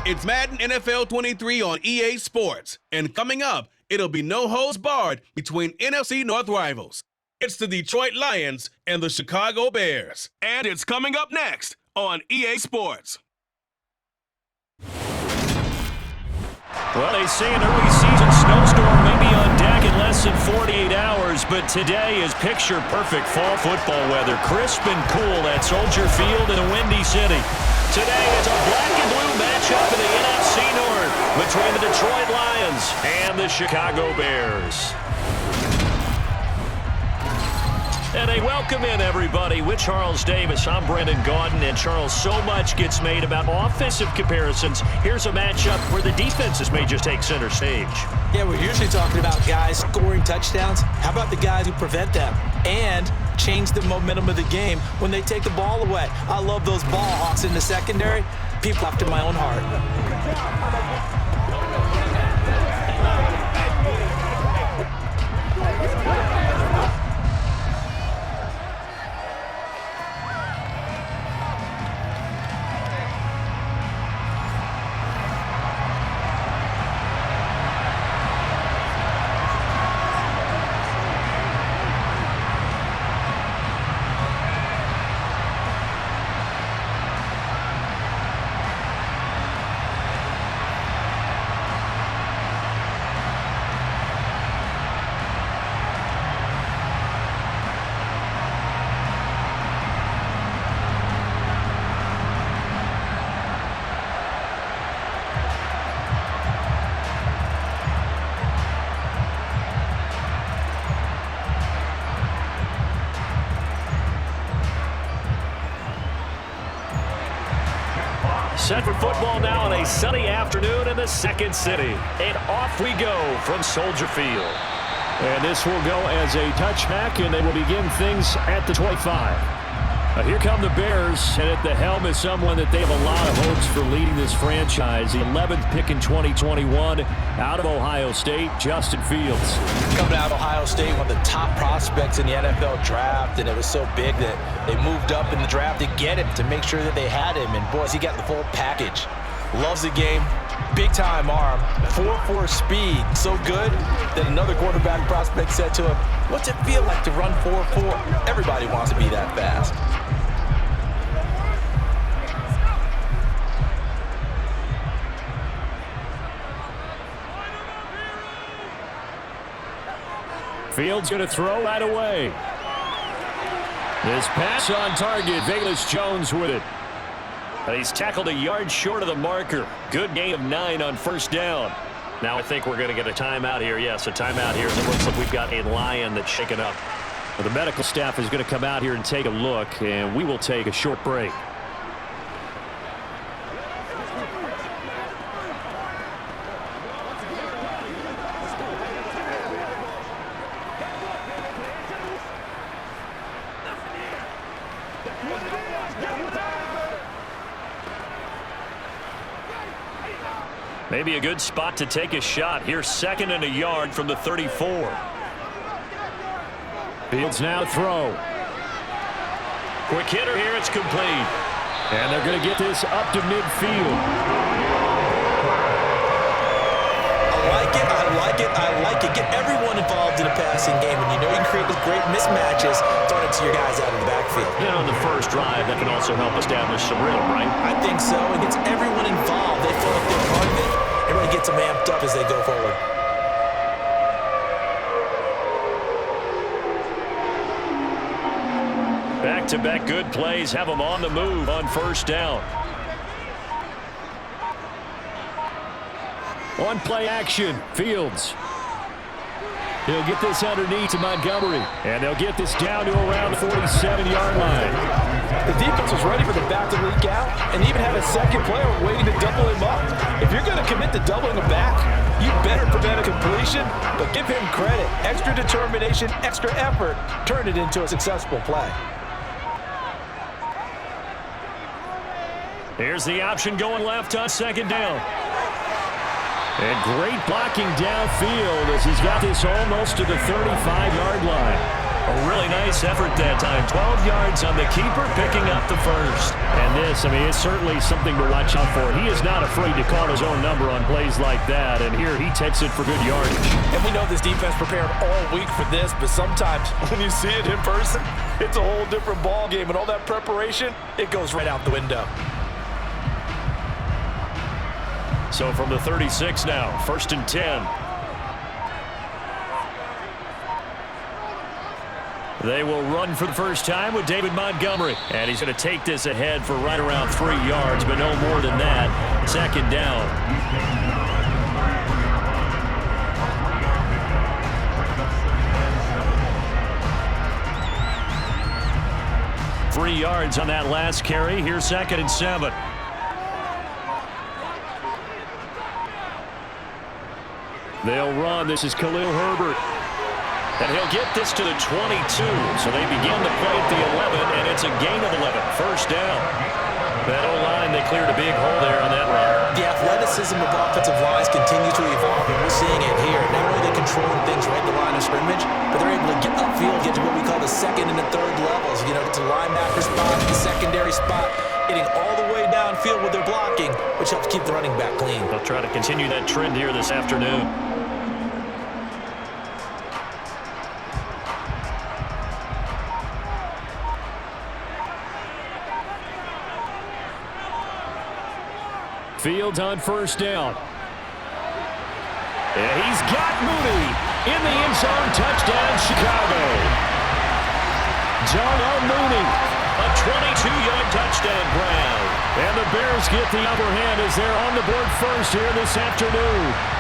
It's Madden NFL 23 on EA Sports. And coming up, it'll be no holds barred between NFC North rivals. It's the Detroit Lions and the Chicago Bears. And it's coming up next on EA Sports. Well, they say an early season snowstorm may be on deck in less than 48 hours, but today is picture-perfect fall football weather. Crisp and cool at Soldier Field in a windy city. Today is a black and blue matchup in the NFC North between the Detroit Lions and the Chicago Bears. And a welcome in, everybody, with Charles Davis. I'm Brendan Gaudin, and Charles, so much gets made about offensive comparisons. Here's a matchup where the defenses may just take center stage. Yeah, we're usually talking about guys scoring touchdowns. How about the guys who prevent them and change the momentum of the game when they take the ball away? I love those ball hawks in the secondary. People after my own heart. Set for football now on a sunny afternoon in the second city. And off we go from Soldier Field. And this will go as a touchback, and they will begin things at the 25. Here come the Bears, and at the helm is someone that they have a lot of hopes for leading this franchise. The 11th pick in 2021 out of Ohio State, Justin Fields. Coming out of Ohio State, one of the top prospects in the NFL draft, and it was so big that they moved up in the draft to get him, to make sure that they had him. And, boys, he got the full package. Loves the game. Big-time arm. 4.4 speed. So good that another quarterback prospect said to him, "What's it feel like to run 4.4? Everybody wants to be that fast." Fields going to throw right away. This pass on target. Velus Jones with it. And he's tackled a yard short of the marker. Good gain of 9 on first down. Now I think we're going to get a timeout here. Yes, a timeout here. It looks like we've got a Lion that's shaken up. Well, the medical staff is going to come out here and take a look, and we will take a short break. Maybe a good spot to take a shot. Here's 2nd and a yard from the 34. Fields now throw. Quick hitter here. It's complete. And they're going to get this up to midfield. I like it. Get everyone involved in a passing game, and you know you can create those great mismatches throwing it to your guys out of the backfield. You know, in the first drive, that can also help establish some rhythm, right? I think so. It gets everyone involved. They feel like they're part of it. Everyone gets them amped up as they go forward. Back-to-back good plays have them on the move on first down. On play action, Fields. He'll get this underneath to Montgomery. And they'll get this down to around the 47-yard line. The defense was ready for the back to leak out and even had a second player waiting to double him up. If you're going to commit to doubling him back, you better prevent a completion, but give him credit. Extra determination, extra effort, turn it into a successful play. Here's the option going left on 2nd down. And great blocking downfield as he's got this almost to the 35-yard line. A really nice effort that time. 12 yards on the keeper, picking up the first. And this, I mean, it's certainly something to watch out for. He is not afraid to call his own number on plays like that, and here he takes it for good yardage. And we know this defense prepared all week for this, but sometimes when you see it in person, it's a whole different ball game, and all that preparation, it goes right out the window. So from the 36 now, 1st and 10. They will run for the first time with David Montgomery. And he's going to take this ahead for right around 3 yards, but no more than that. 2nd down. 3 yards on that last carry. Here's 2nd and 7. They'll run. This is Khalil Herbert. And he'll get this to the 22. So they begin the play at the 11, and it's a gain of 11. 1st down. That O-line, they cleared a big hole there on that run. The athleticism of offensive lines continues to evolve, and we're seeing it here. Not only are they controlling things right at the line of scrimmage, but they're able to get upfield, get to what we call the 2nd and the 3rd levels. You know, get to the linebacker spot, the secondary spot, getting all the way downfield with their blocking, which helps keep the running back clean. They'll try to continue that trend here this afternoon. Fields on 1st down. And he's got Mooney in the end zone. Touchdown, Chicago. Darnell Mooney. A 22-yard touchdown grab. And the Bears get the upper hand as they're on the board first here this afternoon.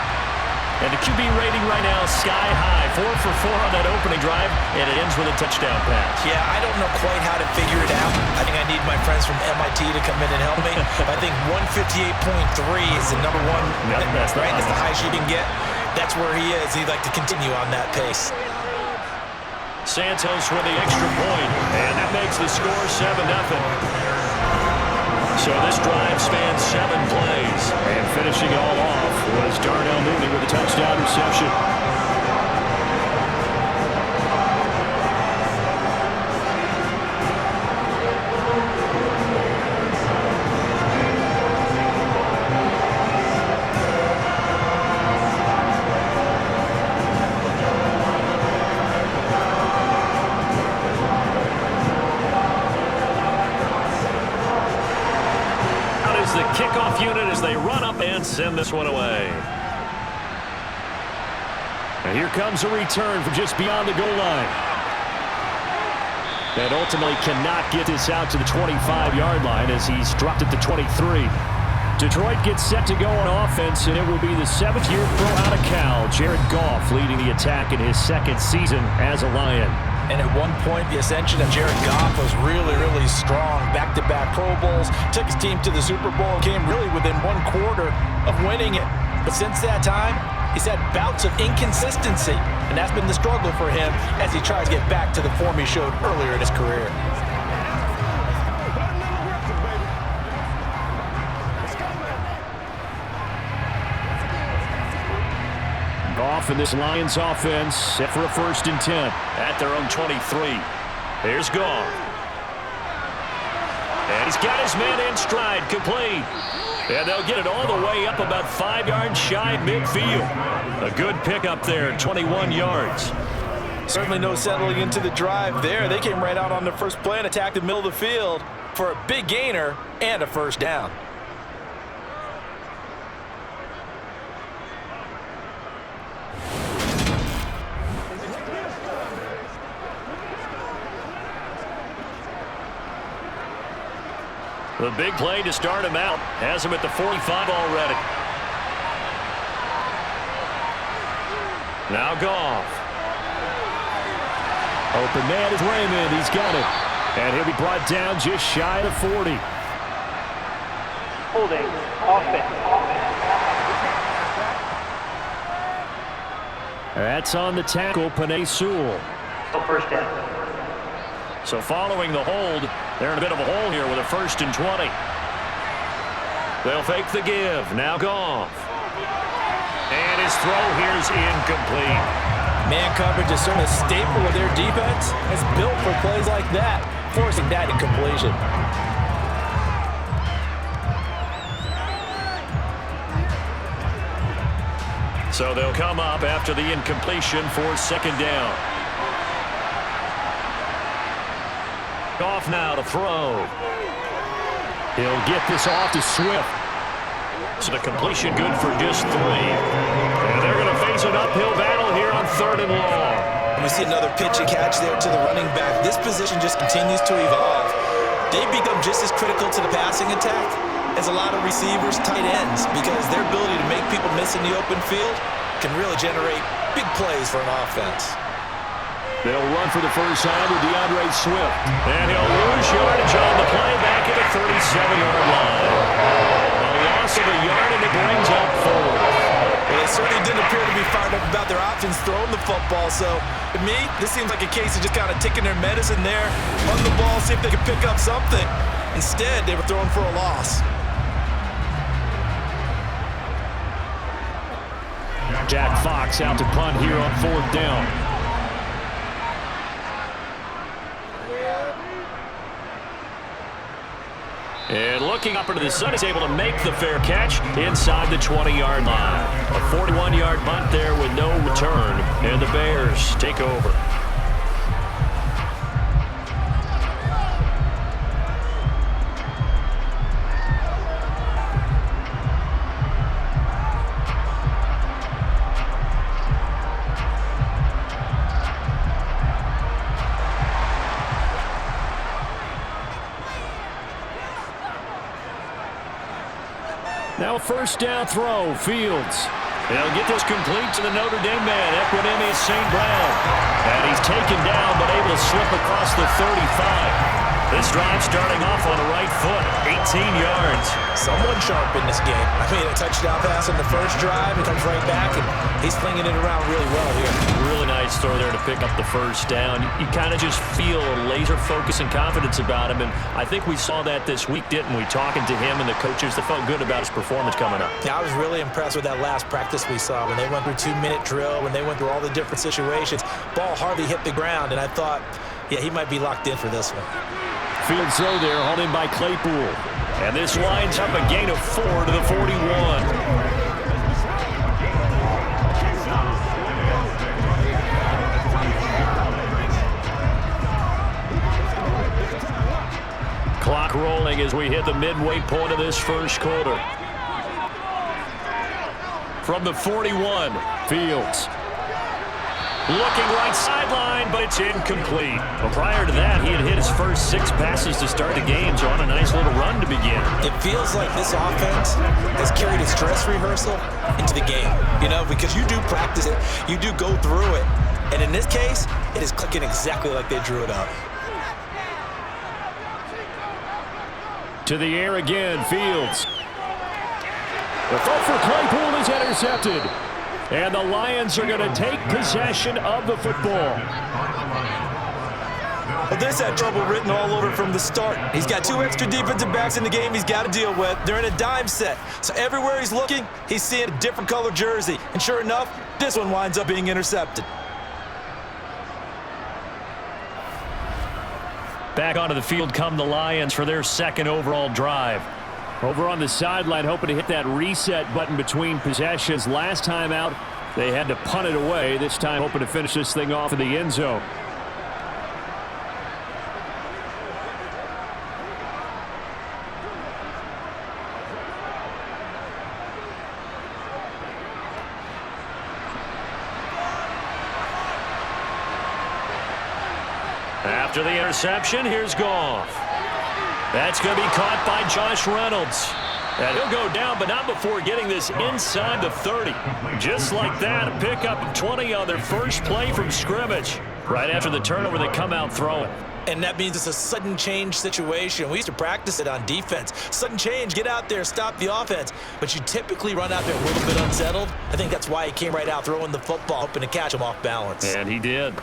And the QB rating right now is sky high. 4 for 4 on that opening drive, and it ends with a touchdown pass. Yeah, I don't know quite how to figure it out. I think I need my friends from MIT to come in and help me. I think 158.3 is the number one. Yep, that's right. That's the highest you can get. That's where he is. He'd like to continue on that pace. Santos with the extra point, and that makes the score 7-0. So this drive spans 7 plays. And finishing it all off was Darnell Mooney with a touchdown reception. The kickoff unit as they run up and send this one away. And here comes a return from just beyond the goal line. And ultimately cannot get this out to the 25-yard line as he's dropped at the 23. Detroit gets set to go on offense, and it will be the 7th-year pro out of Cal, Jared Goff, leading the attack in his 2nd season as a Lion. And at one point, the ascension of Jared Goff was really, really strong. Back-to-back Pro Bowls, took his team to the Super Bowl, came really within 1/4 of winning it. But since that time, he's had bouts of inconsistency, and that's been the struggle for him as he tries to get back to the form he showed earlier in his career. Goff in this Lions offense set for a 1st and 10 at their own 23. Here's Goff. And he's got his man in stride, complete. And they'll get it all the way up about 5 yards shy of midfield. A good pickup there, 21 yards. Certainly no settling into the drive there. They came right out on the first play and attacked the middle of the field for a big gainer and a 1st down. The big play to start him out. Has him at the 45 already. Now Goff. Open man is Raymond. He's got it. And he'll be brought down just shy of 40. Holding offense. That's on the tackle, Penei Sewell. 1st down. So following the hold, they're in a bit of a hole here with a 1st and 20. They'll fake the give. Now Goff. And his throw here's incomplete. Man coverage is certainly a staple of their defense. It's built for plays like that, forcing that incompletion. So they'll come up after the incompletion for second down. Off now to throw. He'll get this off to Swift. So the completion good for just 3. And they're going to face an uphill battle here on 3rd and long. And we see another pitch and catch there to the running back. This position just continues to evolve. They've become just as critical to the passing attack as a lot of receivers, tight ends, because their ability to make people miss in the open field can really generate big plays for an offense. They'll run for the first time with DeAndre Swift. And he'll lose yardage on the play back at the 37-yard line. A loss of a yard, and it brings up 4. Well, they certainly didn't appear to be fired up about their options throwing the football. So, to me, this seems like a case of just kind of taking their medicine there, run the ball, see if they can pick up something. Instead, they were throwing for a loss. Jack Fox out to punt here on 4th down. And looking up into the sun, he's able to make the fair catch inside the 20-yard line. A 41-yard punt there with no return, and the Bears take over. Now first down throw, Fields. They'll get this complete to the Notre Dame man, Equanimous St. Brown. And he's taken down, but able to slip across the 35. This drive starting off on the right foot, 18 yards. Someone sharp in this game. I mean, a touchdown pass on the first drive, it comes right back, and he's flinging it around really well here. Really nice throw there to pick up the first down. You kind of just feel a laser focus and confidence about him, and I think we saw that this week, didn't we? Talking to him and the coaches, that felt good about his performance coming up. Yeah, I was really impressed with that last practice we saw when they went through 2-minute drill, when they went through all the different situations. Ball hardly hit the ground, and I thought, yeah, he might be locked in for this one. Fields throw there, hauled in by Claypool. And this lines up a gain of 4 to the 41. Clock rolling as we hit the midway point of this first quarter. From the 41, Fields. Looking right sideline, but it's incomplete. Well, prior to that, he had hit his first 6 passes to start the game, so on a nice little run to begin. It feels like this offense has carried its dress rehearsal into the game, you know, because you do practice it, you do go through it, and in this case, it is clicking exactly like they drew it up. To the air again, Fields. The throw for Claypool is intercepted. And the Lions are going to take possession of the football. Well, this had trouble written all over from the start. He's got 2 extra defensive backs in the game he's got to deal with. They're in a dime set. So everywhere he's looking, he's seeing a different color jersey. And sure enough, this one winds up being intercepted. Back onto the field come the Lions for their second overall drive. Over on the sideline, hoping to hit that reset button between possessions. Last time out, they had to punt it away. This time, hoping to finish this thing off in the end zone. After the interception, here's Goff. That's going to be caught by Josh Reynolds. And he'll go down, but not before getting this inside the 30. Just like that, a pickup of 20 on their first play from scrimmage. Right after the turnover, they come out throwing. And that means it's a sudden change situation. We used to practice it on defense. Sudden change, get out there, stop the offense. But you typically run out there a little bit unsettled. I think that's why he came right out throwing the football, hoping to catch him off balance. And he did.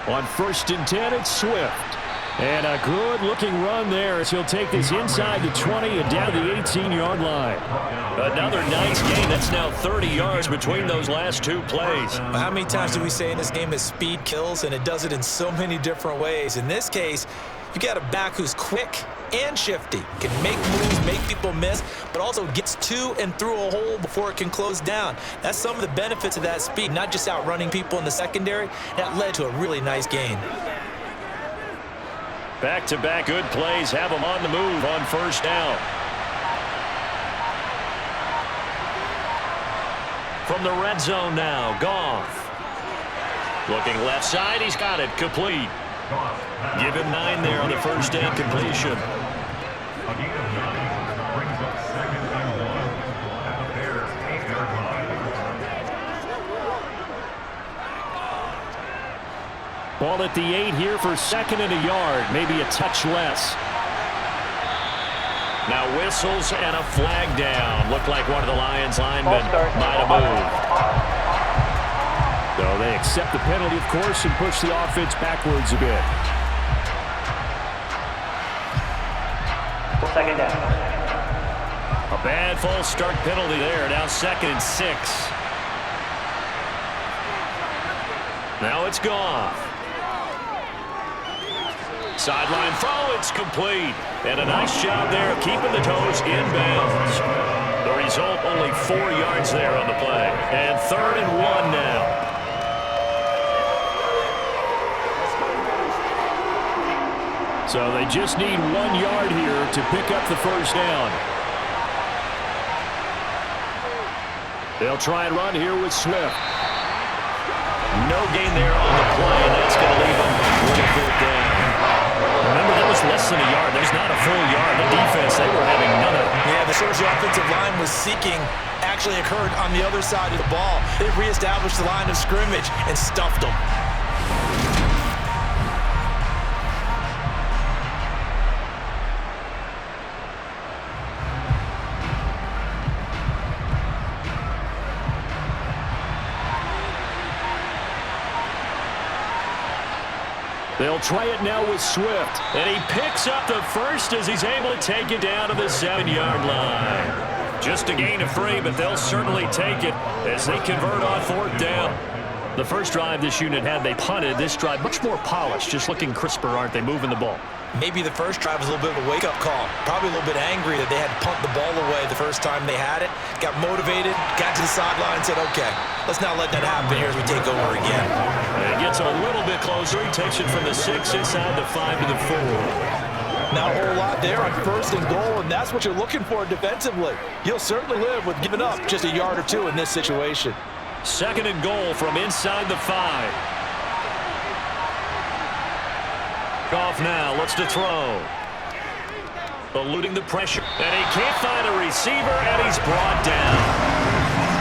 On 1st and 10, it's Swift. And a good-looking run there as he'll take this inside the 20 and down to the 18-yard line. Another nice gain. That's now 30 yards between those last two plays. How many times do we say in this game that speed kills, and it does it in so many different ways? In this case, you got a back who's quick and shifty, can make moves, make people miss, but also gets to and through a hole before it can close down. That's some of the benefits of that speed, not just outrunning people in the secondary. That led to a really nice gain. Back-to-back good plays have them on the move on 1st down. From the red zone now, Goff. Looking left side, he's got it, complete. Give him 9 there on the 1st down completion. Ball at the 8 here for 2nd and a yard, maybe a touch less. Now whistles and a flag down. Looked like one of the Lions linemen might have moved. So they accept the penalty, of course, and push the offense backwards a bit. 2nd down. A bad false start penalty there. Now 2nd and 6. Now it's Goff. Sideline throw, it's complete. And a nice job there of keeping the toes in bounds. The result, only 4 yards there on the play. And 3rd and 1 now. So they just need 1 yard here to pick up the 1st down. They'll try and run here with Swift. No gain there on the play, and that's going to leave them with a 4th down. Remember, that was less than a yard. There's not a full yard. The defense, they were having none of it. Yeah, the surge the offensive line was seeking actually occurred on the other side of the ball. They reestablished the line of scrimmage and stuffed them. They'll try it now with Swift. And he picks up the first as he's able to take it down to the 7-yard line. Just a gain of 3, but they'll certainly take it as they convert on 4th down. The first drive this unit had, they punted. This drive much more polished, just looking crisper, aren't they, moving the ball? Maybe the first drive was a little bit of a wake-up call. Probably a little bit angry that they had to punt the ball away the first time they had it. Got motivated, got to the sideline, and said, okay, let's not let that happen here as we take over again. And it gets a little bit closer. He takes it from the 6 inside the 5 to the 4. Not a whole lot there on 1st and goal, and that's what you're looking for defensively. You'll certainly live with giving up just a yard or 2 in this situation. 2nd and goal from inside the 5. Goff now looks to throw. Eluding the pressure. And he can't find a receiver, and he's brought down.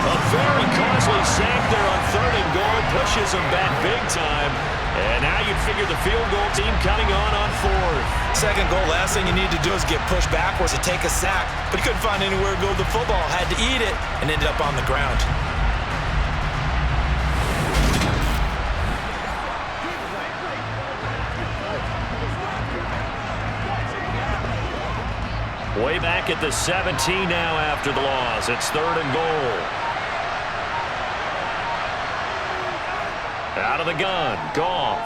A very costly sack there on 3rd and goal. Pushes him back big time. And now you'd figure the field goal team counting on 4th. 2nd goal, last thing you need to do is get pushed backwards to take a sack. But he couldn't find anywhere to go with the football. Had to eat it and ended up on the ground. Way back at the 17 now after the loss. It's 3rd and goal. Out of the gun, Goff.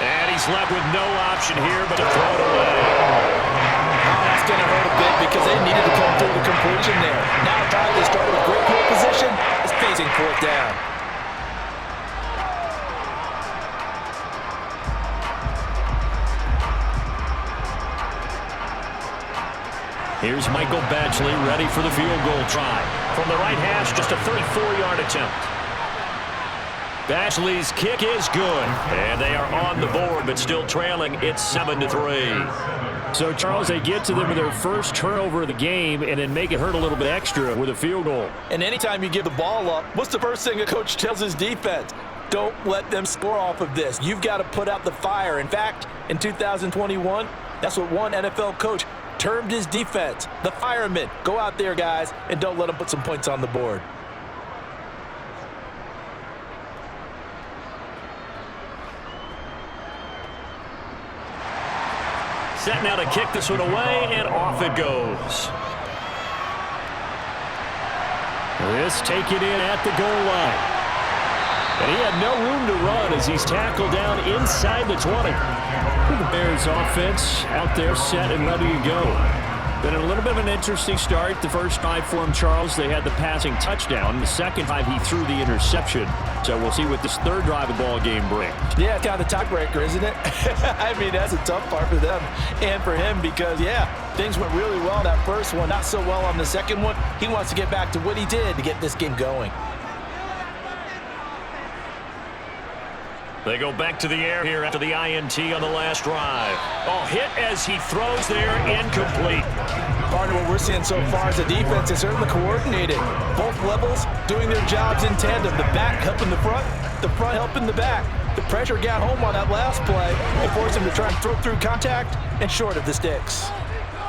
And he's left with no option here but to throw it away. That's going to hurt a bit because they needed to come through the completion there. Now trying to start with great field position is facing 4th down. Here's Michael Badgley ready for the field goal try. From the right hash, just a 34-yard attempt. Badgley's kick is good. And they are on the board, but still trailing. It's 7-3. So, Charles, they get to them with their first turnover of the game and then make it hurt a little bit extra with a field goal. And anytime you give the ball up, what's the first thing a coach tells his defense? Don't let them score off of this. You've got to put out the fire. In fact, in 2021, that's what one NFL coach termed his defense, the firemen. Go out there, guys, and don't let them put some points on the board. Set now to kick this one away, and off it goes. This taken in at the goal line. And he had no room to run as he's tackled down inside the 20. The Bears offense out there set and ready to go. Been a little bit of an interesting start. The first drive for him, Charles, they had the passing touchdown. The second time he threw the interception. So we'll see what this third drive of the ball game brings. Yeah, it's kind of the tiebreaker, isn't it? I mean, that's a tough part for them and for him because, yeah, things went really well that first one, not so well on the second one. He wants to get back to what he did to get this game going. They go back to the air here after the INT on the last drive. Oh, hit as he throws there, incomplete. Part of what we're seeing so far is the defense is certainly coordinated. Both levels doing their jobs in tandem. The back helping the front helping the back. The pressure got home on that last play and forced him to try and throw through contact and short of the sticks.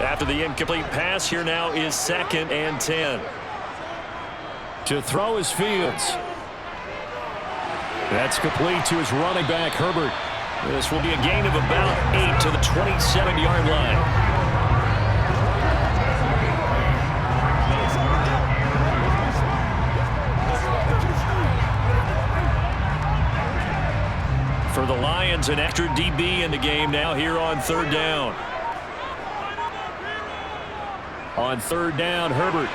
After the incomplete pass, here now is 2nd and 10. To throw is Fields. That's complete to his running back, Herbert. This will be a gain of about 8 to the 27-yard line. For the Lions, an extra DB in the game now here on 3rd down. On 3rd down, Herbert.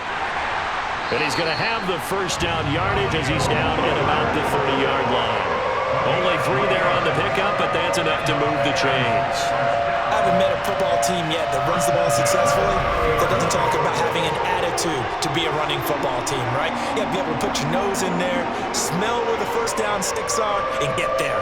And he's going to have the first down yardage as he's down at about the 30-yard line. Only 3 there on the pickup, but that's enough to move the chains. I haven't met a football team yet that runs the ball successfully that doesn't talk about having an attitude to be a running football team, right? You have to be able to put your nose in there, smell where the first down sticks are, and get there.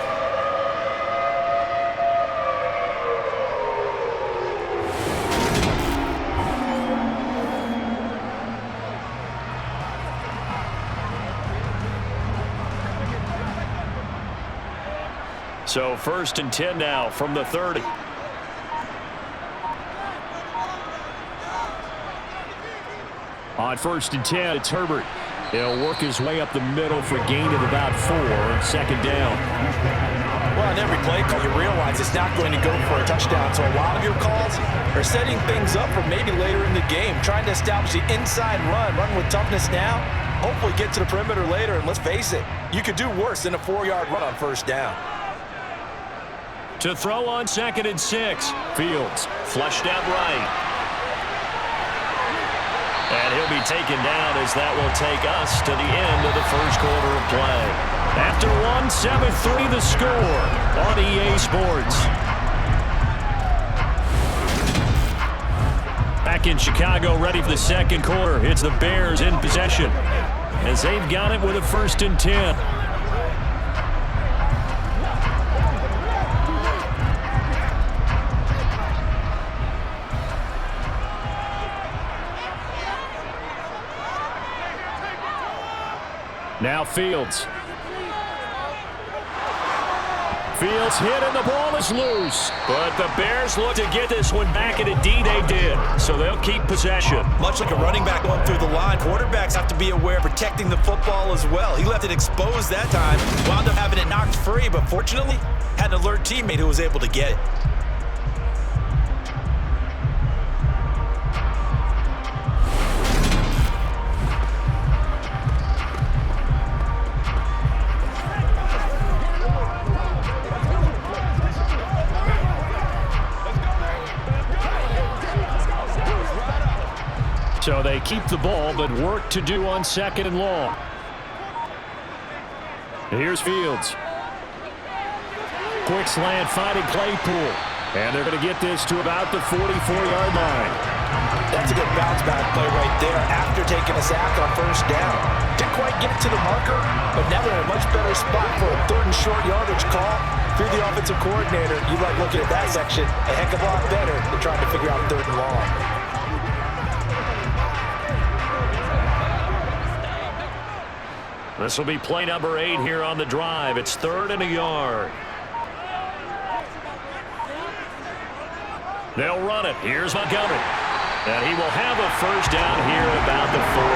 So 1st and 10 now from the 30. On 1st and 10, it's Herbert. He'll work his way up the middle for a gain of about 4. 2nd down. Well, on every play call, you realize it's not going to go for a touchdown. So a lot of your calls are setting things up for maybe later in the game, trying to establish the inside run with toughness now, hopefully get to the perimeter later. And let's face it, you could do worse than a 4-yard run on 1st down. To throw on 2nd and 6. Fields flushed out right. And he'll be taken down as that will take us to the end of the first quarter of play. After 1, 7-3 the score on EA Sports. Back in Chicago, ready for the second quarter. It's the Bears in possession as they've got it with a 1st and 10. Now Fields. Fields hit and the ball is loose. But the Bears look to get this one back, and indeed they did. So they'll keep possession. Much like a running back going through the line, quarterbacks have to be aware of protecting the football as well. He left it exposed that time, wound up having it knocked free, but fortunately had an alert teammate who was able to get it. So they keep the ball, but work to do on 2nd and long. Here's Fields. Quick slant finding Claypool. And they're going to get this to about the 44-yard line. That's a good bounce back play right there after taking a sack on 1st down. Didn't quite get to the marker, but now they're in a much better spot for a 3rd and short yardage call. If you're the offensive coordinator, you like looking at that section a heck of a lot better than trying to figure out 3rd and long. This will be play number 8 here on the drive. It's 3rd and a yard. They'll run it. Here's Montgomery. And he will have a first down here about the 40.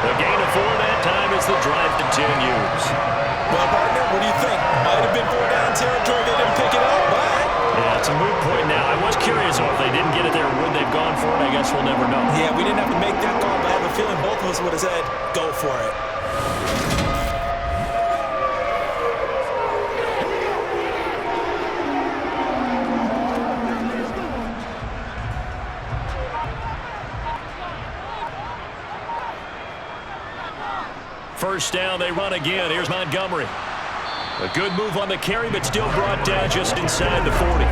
The gain of 4 that time as the drive continues. Well, partner, what do you think? Might have been 4 down territory. They didn't pick it up, but... Yeah, it's a moot point now. I was curious gone for it? I guess we'll never know. Yeah, we didn't have to make that call, but I have a feeling both of us would have said, go for it. First down, they run again. Here's Montgomery. A good move on the carry, but still brought down just inside the 40.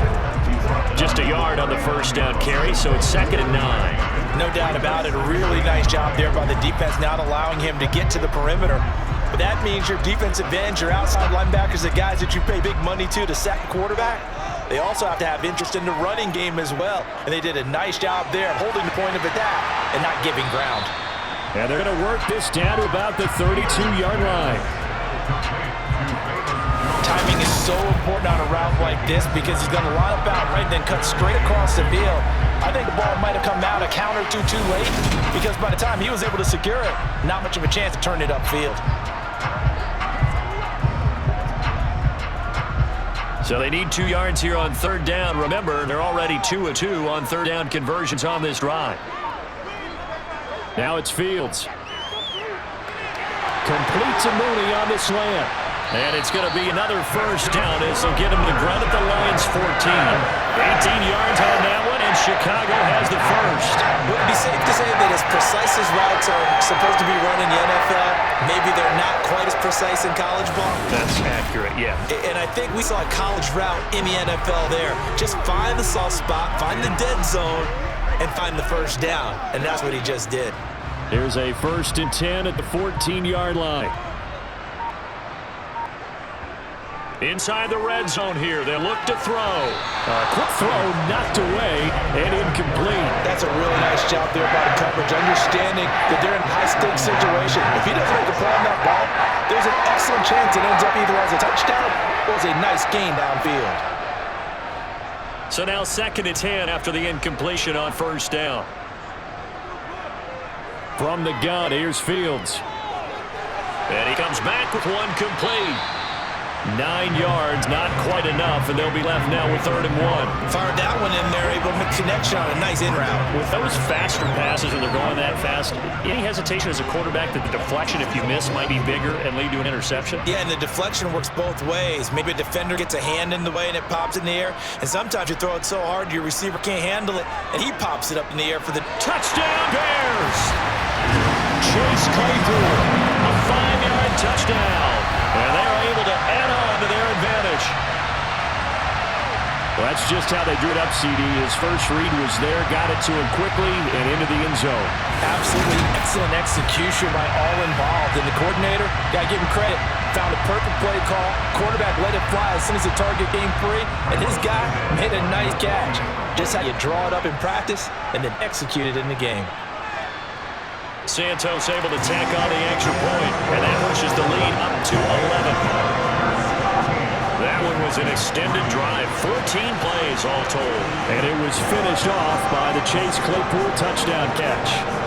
Just a yard on the first down carry, so it's 2nd and 9. No doubt about it. A really nice job there by the defense, not allowing him to get to the perimeter. But that means your defensive ends, your outside linebackers, the guys that you pay big money to sack the quarterback, they also have to have interest in the running game as well. And they did a nice job there holding the point of attack and not giving ground. And they're going to work this down to about the 32-yard line. Timing is so important on a route like this because he's going to line up out right, then cut straight across the field. I think the ball might have come out a count or two too late because by the time he was able to secure it, not much of a chance to turn it upfield. So they need 2 yards here on 3rd down. Remember, they're already 2 of 2 on 3rd down conversions on this drive. Now it's Fields. Completes a Mooney on the slant. And it's going to be another first down as they'll get him to ground at the Lions 14. 18 yards on that one, and Chicago has the first. Would it be safe to say that as precise as routes are supposed to be run in the NFL, maybe they're not quite as precise in college ball? That's accurate, yeah. And I think we saw a college route in the NFL there. Just find the soft spot, find the dead zone, and find the first down. And that's what he just did. Here's a 1st and 10 at the 14-yard line. Inside the red zone here, they look to throw. Quick throw knocked away and incomplete. That's a really nice job there by the coverage, understanding that they're in a high-stakes situation. If he doesn't make a play on that ball, there's an excellent chance it ends up either as a touchdown or as a nice gain downfield. So now 2nd and 10 after the incompletion on first down. From the gun, here's Fields. And he comes back with one complete. 9 yards, not quite enough, and they'll be left now with 3rd and 1. Fired that one in there, able to make a connection on a nice in route. With those faster passes when they're going that fast, any hesitation as a quarterback that the deflection, if you miss, might be bigger and lead to an interception? Yeah, and the deflection works both ways. Maybe a defender gets a hand in the way and it pops in the air, and sometimes you throw it so hard your receiver can't handle it, and he pops it up in the air for the touchdown Bears! Chase Claypool, a 5-yard touchdown. And they're able to add on to their advantage. Well, that's just how they drew it up, CD. His first read was there, got it to him quickly, and into the end zone. Absolutely excellent execution by all involved. And the coordinator, got to give him credit, found a perfect play call. Quarterback let it fly as soon as the target came free, and his guy made a nice catch. Just how you draw it up in practice and then execute it in the game. Santos able to tack on the extra point, and that pushes the lead up to 11. That one was an extended drive, 14 plays all told. And it was finished off by the Chase Claypool touchdown catch.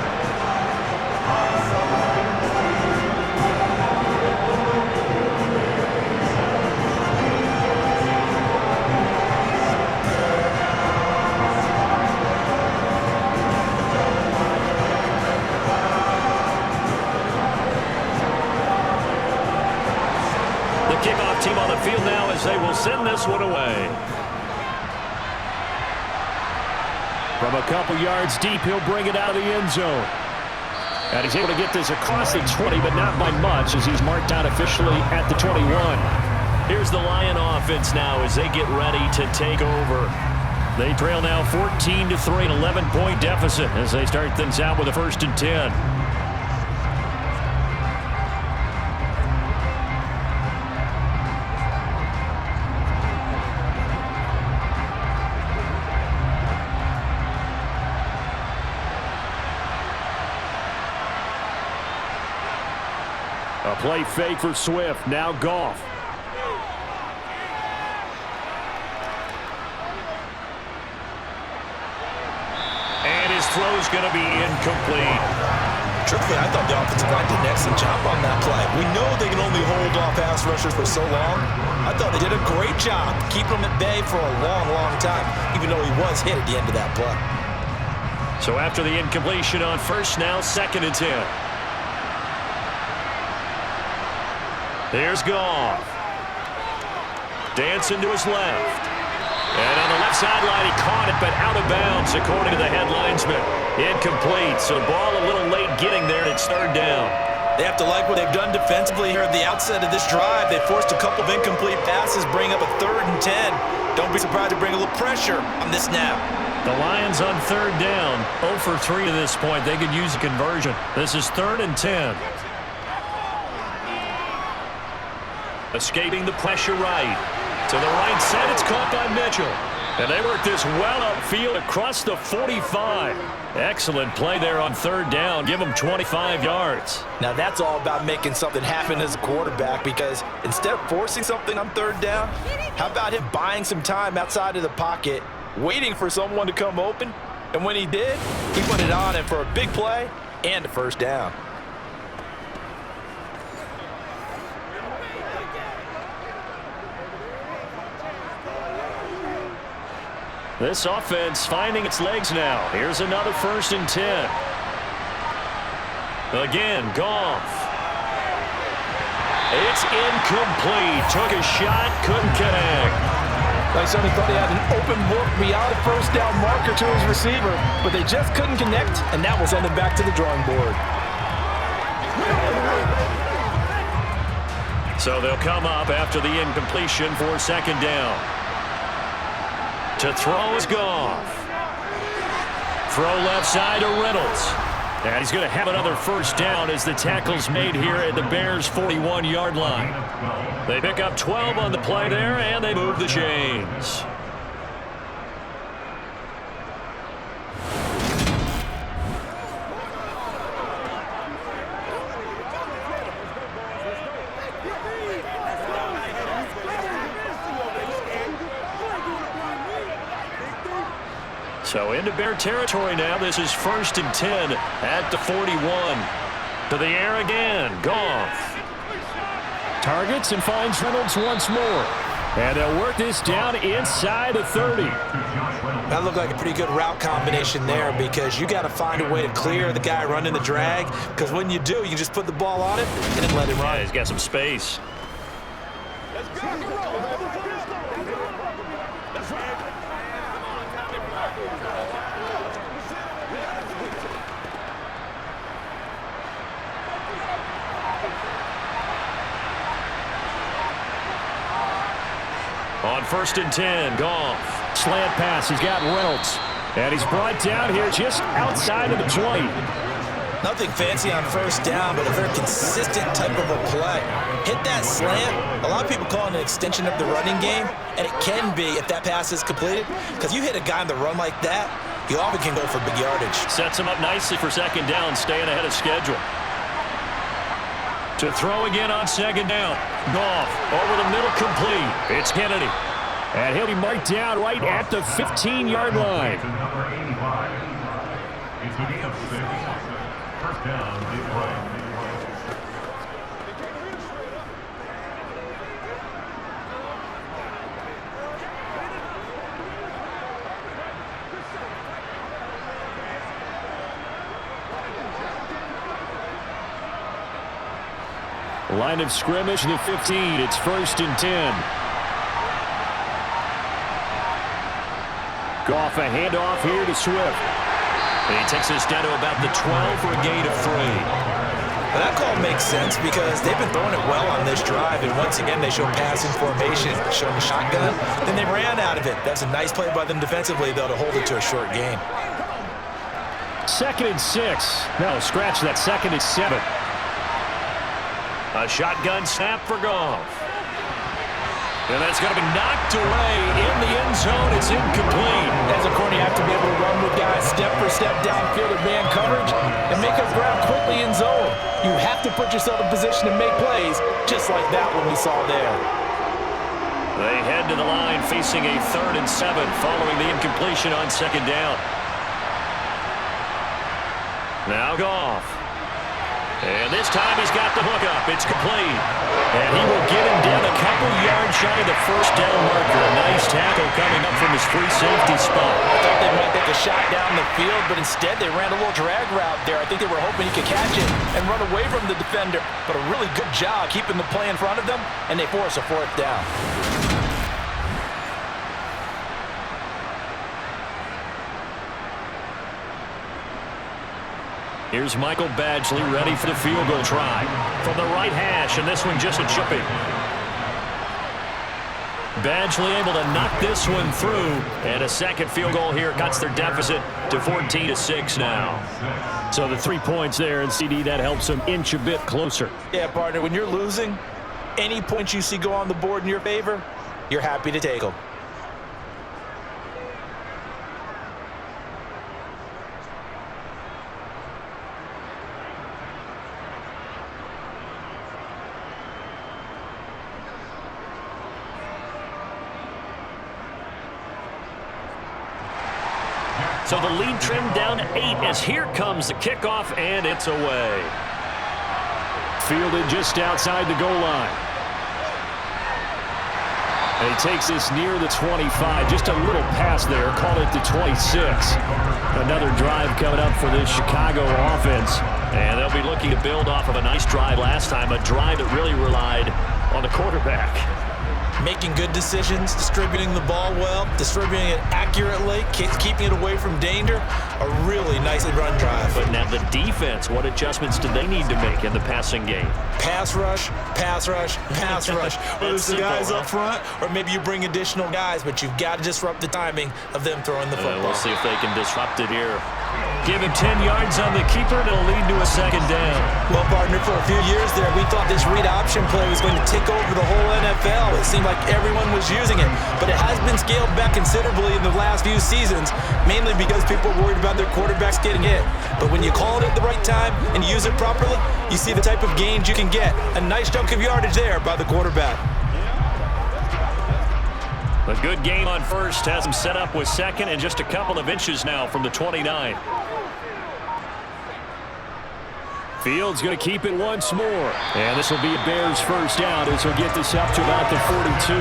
Kickoff team on the field now as they will send this one away. From a couple yards deep, he'll bring it out of the end zone. And he's able to get this across the 20, but not by much as he's marked out officially at the 21. Here's the Lion offense now as they get ready to take over. They trail now 14-3, an 11-point deficit as they start things out with a 1st and 10. A play fake for Swift, now Goff. And his throw's going to be incomplete. Truthfully, I thought the offensive line did an excellent job on that play. We know they can only hold off pass rushers for so long. I thought they did a great job keeping him at bay for a long, long time, even though he was hit at the end of that play. So after the incompletion on first, now 2nd and 10. Here's Goff. Dancing to his left. And on the left sideline, he caught it, but out of bounds, according to the head linesman. Incomplete, so the ball a little late getting there, and it's 3rd down. They have to like what they've done defensively here at the outset of this drive. They forced a couple of incomplete passes, bring up a 3rd and 10. Don't be surprised to bring a little pressure on this snap. The Lions on 3rd down, 0 for 3 to this point. They could use a conversion. This is 3rd and 10. Escaping the pressure right. To the right side, it's caught by Mitchell. And they work this well upfield across the 45. Excellent play there on 3rd down. Give them 25 yards. Now that's all about making something happen as a quarterback, because instead of forcing something on 3rd down, how about him buying some time outside of the pocket, waiting for someone to come open? And when he did, he put it on him for a big play and a 1st down. This offense finding its legs now. Here's another 1st and 10. Again, Goff. It's incomplete. Took a shot, couldn't connect. Like somebody thought he had an open look beyond a 1st down marker to his receiver, but they just couldn't connect, and that will send him back to the drawing board. So they'll come up after the incompletion for 2nd down. To throw is Goff. Throw left side to Reynolds. And he's going to have another 1st down as the tackle's made here at the Bears' 41-yard line. They pick up 12 on the play there, and they move the chains. So into Bear territory now. This is 1st and 10 at the 41. To the air again. Goff. Targets and finds Reynolds once more. And they'll work this down inside the 30. That looked like a pretty good route combination there, because you got to find a way to clear the guy running the drag, because when you do, you just put the ball on it and then let him run. Yeah, he's got some space. On 1st and 10, Goff. Slant pass, he's got Reynolds. And he's brought down here just outside of the 20. Nothing fancy on 1st down, but a very consistent type of a play. Hit that slant. A lot of people call it an extension of the running game, and it can be if that pass is completed, because you hit a guy on the run like that, you often can go for big yardage. Sets him up nicely for 2nd down, staying ahead of schedule. To throw again on 2nd down. Goff over the middle, complete. It's Kennedy. And he'll be marked down right at the 15-yard line. Line of scrimmage, the 15. It's 1st and 10. Goff a handoff here to Swift. And he takes this down to about the 12 for a gain of 3. Well, that call makes sense because they've been throwing it well on this drive, and once again they show passing formation, showing a shotgun. Then they ran out of it. That's a nice play by them defensively, though, to hold it to a short gain. 2nd and 6. No, scratch that. 2nd and 7. A shotgun snap for Goff. And that's going to be knocked away in the end zone. It's incomplete. As a corner, you have to be able to run with guys step for step downfield at man coverage and make up ground quickly in zone. You have to put yourself in position to make plays, just like that one we saw there. They head to the line facing a 3rd and 7 following the incompletion on 2nd down. Now Goff. And this time he's got the hook up. It's complete. And he will get him down a couple yards shy of the first down marker. A nice tackle coming up from his free safety spot. I thought they might take a shot down the field, but instead they ran a little drag route there. I think they were hoping he could catch it and run away from the defender. But a really good job keeping the play in front of them, and they force a fourth down. Here's Michael Badgley ready for the field goal try. From the right hash, and this one just a chipping. Badgley able to knock this one through. And a second field goal here cuts their deficit to 14-6 now. So the 3 points there, and CD, that helps them inch a bit closer. Yeah, partner, when you're losing, any points you see go on the board in your favor, you're happy to take them. So the lead trimmed down to 8 as here comes the kickoff, and it's away. Fielded just outside the goal line. And he takes this near the 25. Just a little pass there. Call it the 26. Another drive coming up for this Chicago offense. And they'll be looking to build off of a nice drive last time, a drive that really relied on the quarterback. Making good decisions, distributing the ball well, distributing it accurately, keeping it away from danger. A really nice run drive. But now the defense, what adjustments do they need to make in the passing game? Pass rush, pass rush, pass rush. Whether it's the guys up front or maybe you bring additional guys, but you've got to disrupt the timing of them throwing the football. We'll see if they can disrupt it here. Give him 10 yards on the keeper, and it'll lead to a second down. Well, partner, for a few years there, we thought this read option play was going to take over the whole NFL. It seemed like everyone was using it, but it has been scaled back considerably in the last few seasons, mainly because people are worried about their quarterbacks getting hit. But when you call it at the right time and use it properly, you see the type of gains you can get. A nice chunk of yardage there by the quarterback. A good gain on first has him set up with second and just a couple of inches now from the 29. Fields going to keep it once more. And this will be a Bears first down as he'll get this up to about the 42.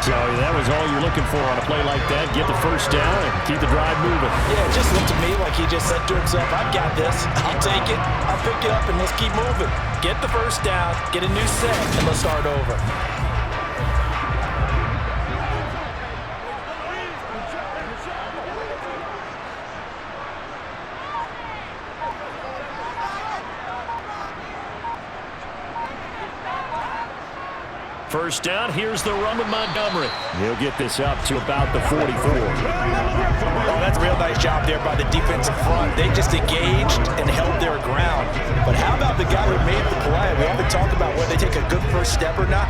So that was all you're looking for on a play like that. Get the first down and keep the drive moving. Yeah, it just looked to me like he just said to himself, I've got this. I'll take it. I'll pick it up, and let's keep moving. Get the first down, get a new set, and let's start over. First down, here's the run with Montgomery. He'll get this up to about the 44. Oh, that's a real nice job there by the defensive front. They just engaged and held their ground. But how about the guy who made the play? We often talk about whether they take a good first step or not.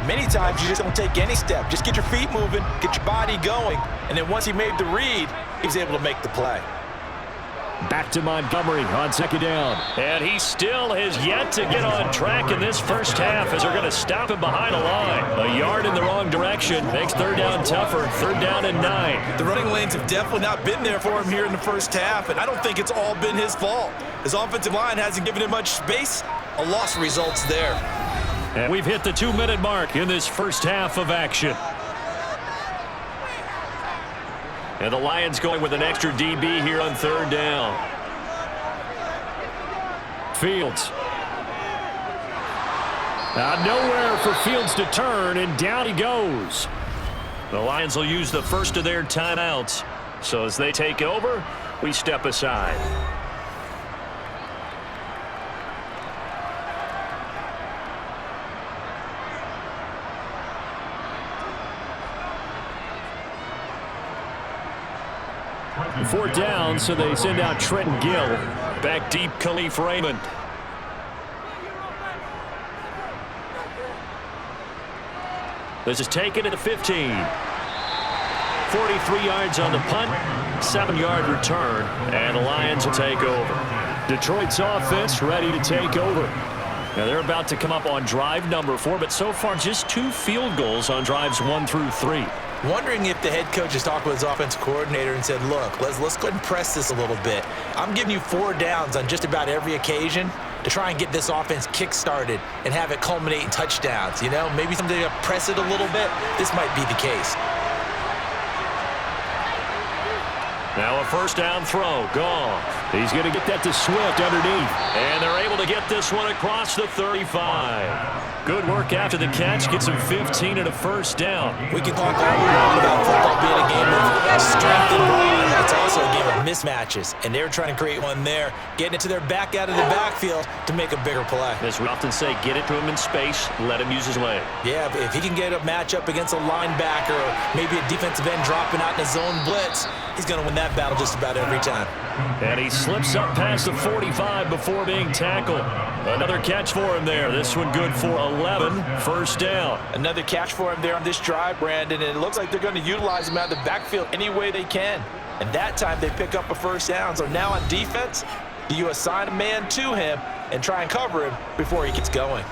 Many times you just don't take any step. Just get your feet moving, get your body going, and then once he made the read, he was able to make the play. Back to Montgomery on second down. And he still has yet to get on track in this first half as they're going to stop him behind a line. A yard in the wrong direction makes third down tougher. Third down and 9. The running lanes have definitely not been there for him here in the first half, and I don't think it's all been his fault. His offensive line hasn't given him much space. A loss results there. And we've hit the 2-minute mark in this first half of action. And the Lions going with an extra DB here on third down. Fields. Nowhere for Fields to turn, and down he goes. The Lions will use the first of their timeouts. So as they take over, we step aside. Fourth down, so they send out Trenton Gill. Back deep, Khalif Raymond. This is taken at the 15. 43 yards on the punt, 7-yard return, and the Lions will take over. Detroit's offense ready to take over. Now they're about to come up on drive number 4, but so far just 2 field goals on drives 1 through 3. Wondering if the head coach has talked with his offensive coordinator and said, look, let's go ahead and press this a little bit. I'm giving you 4 downs on just about every occasion to try and get this offense kick-started and have it culminate in touchdowns. You know, maybe something to press it a little bit. This might be the case. Now a first down throw. Goff. He's going to get that to Swift underneath. And they're able to get this one across the 35. Good work after the catch. Gets him 15 and a first down. We can talk all we want about football being a game of strength and run. It's also a game of mismatches. And they're trying to create one there, getting it to their back out of the backfield to make a bigger play. As we often say, get it to him in space, let him use his leg. Yeah, if he can get a matchup against a linebacker or maybe a defensive end dropping out in a zone blitz, he's going to win that battle just about every time. And he slips up past the 45 before being tackled. Another catch for him there. This one good for 11. First down. Another catch for him there on this drive, Brandon, and it looks like they're going to utilize him out of the backfield any way they can. And that time they pick up a first down. So now on defense, you assign a man to him and try and cover him before he gets going.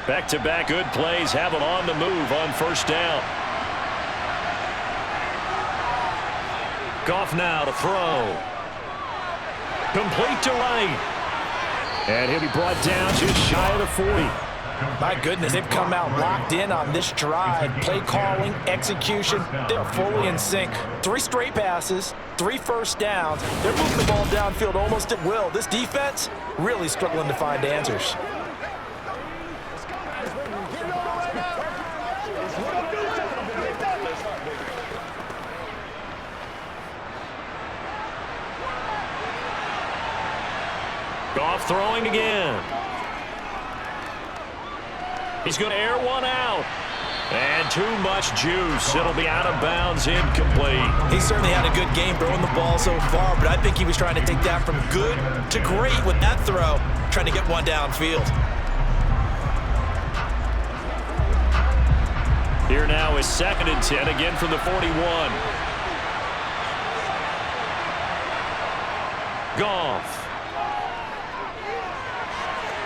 Back-to-back good plays have him on the move on first down. Goff now to throw. Complete to right. And he'll be brought down just shy of the 40. My goodness, they've come out locked in on this drive. Play calling, execution, they're fully in sync. 3 straight passes, 3 first downs. They're moving the ball downfield almost at will. This defense really struggling to find answers. Goff throwing again. He's going to air one out. And too much juice. It'll be out of bounds, incomplete. He certainly had a good game throwing the ball so far, but I think he was trying to take that from good to great with that throw, trying to get one downfield. Here now is 2nd and 10, again from the 41. Goff.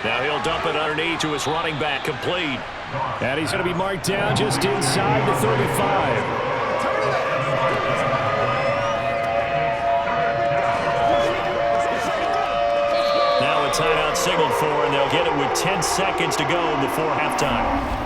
Now he'll dump it underneath to his running back, complete. And he's going to be marked down just inside the 35. Now a timeout signaled for, and they'll get it with 10 seconds to go before halftime.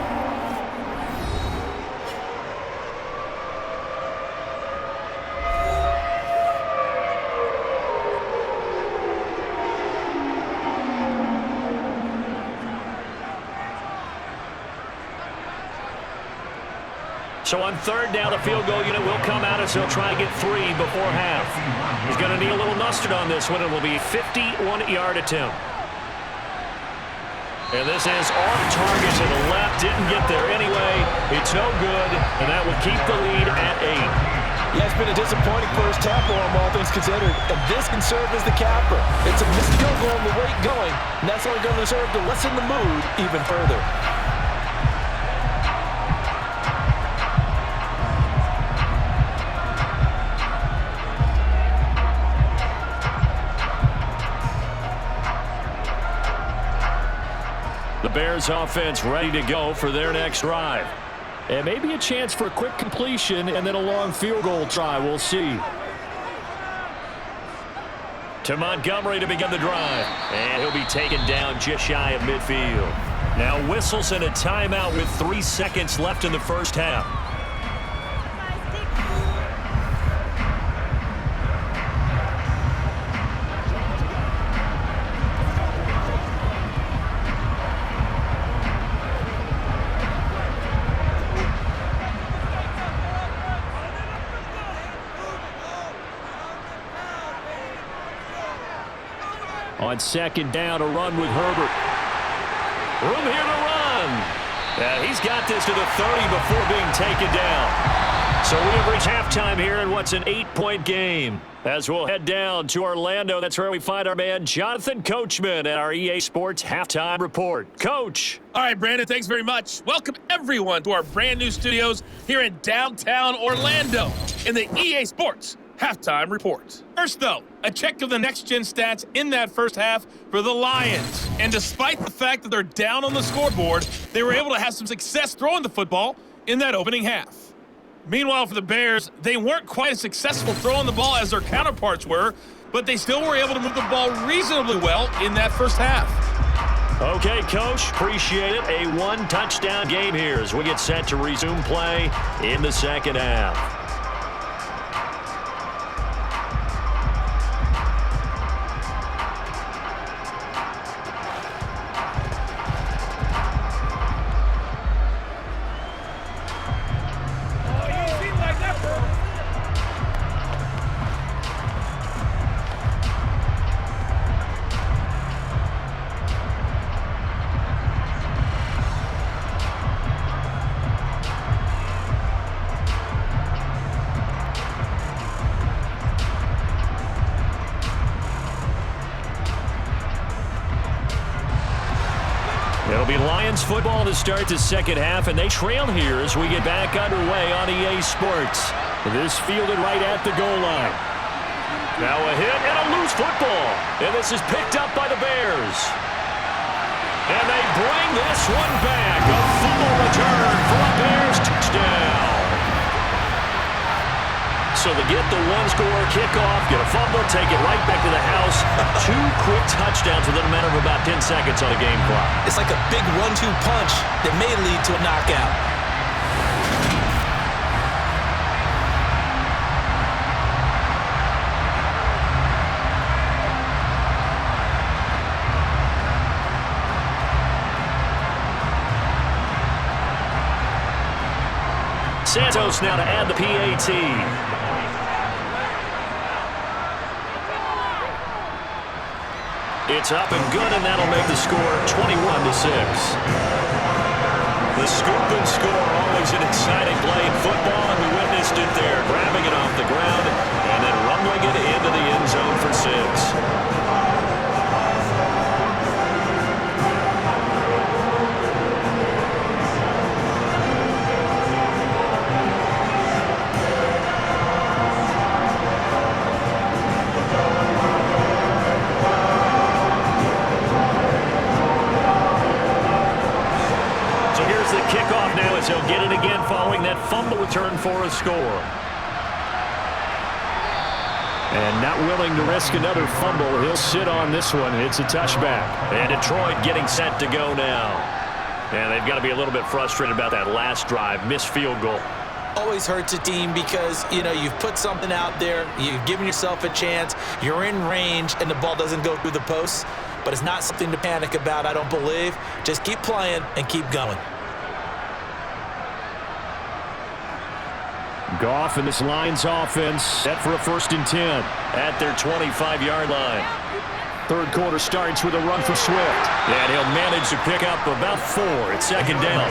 So on 3rd down, the field goal unit will come out as he'll try and get 3 before half. He's going to need a little mustard on this one. It will be a 51-yard attempt. And this is off target to the left. Didn't get there anyway. It's no good, and that will keep the lead at 8. Yeah, it's been a disappointing first half for him, all things considered. And this can serve as the capper. It's a missed field goal on the way going, and that's only going to serve to lessen the mood even further. The Bears offense ready to go for their next drive. And maybe a chance for a quick completion and then a long field goal try. We'll see. To Montgomery to begin the drive. And he'll be taken down just shy of midfield. Now whistles and a timeout with 3 seconds left in the first half. On 2nd down, a run with Herbert. Room here to run. He's got this to the 30 before being taken down. So we have reached halftime here in what's an 8-point game. As we'll head down to Orlando, that's where we find our man Jonathan Coachman at our EA Sports Halftime Report. Coach. All right, Brandon, thanks very much. Welcome, everyone, to our brand new studios here in downtown Orlando in the EA Sports Halftime Report. First, though, a check of the next-gen stats in that first half for the Lions. And despite the fact that they're down on the scoreboard, they were able to have some success throwing the football in that opening half. Meanwhile, for the Bears, they weren't quite as successful throwing the ball as their counterparts were, but they still were able to move the ball reasonably well in that first half. Okay, Coach, appreciate it. A one-touchdown game here as we get set to resume play in the second half. It'll be Lions football to start the second half, and they trail here as we get back underway on EA Sports. This fielded right at the goal line. Now a hit and a loose football, and this is picked up by the Bears. And they bring this one back. A fumble return for a Bears touchdown. So they get the one-score kickoff, get a fumble, take it right back to the house. 2 quick touchdowns within a matter of about 10 seconds on a game clock. It's like a big 1-2 punch that may lead to a knockout. Santos now to add the PAT. It's up and good, and that'll make the score 21-6. The scoop and score, always an exciting play in football, and we witnessed it there, grabbing it off the ground and then rumbling it into the end zone for 6. Kickoff now as he'll get it again following that fumble return for a score. And not willing to risk another fumble, he'll sit on this one. It's a touchback. And Detroit getting set to go now. And they've got to be a little bit frustrated about that last drive, missed field goal. Always hurts a team because, you know, you've put something out there, you've given yourself a chance, you're in range, and the ball doesn't go through the posts. But it's not something to panic about, I don't believe. Just keep playing and keep going. Goff and this Lions offense set for a 1st and 10 at their 25-yard line. Third quarter starts with a run for Swift. And he'll manage to pick up about 4 at second down.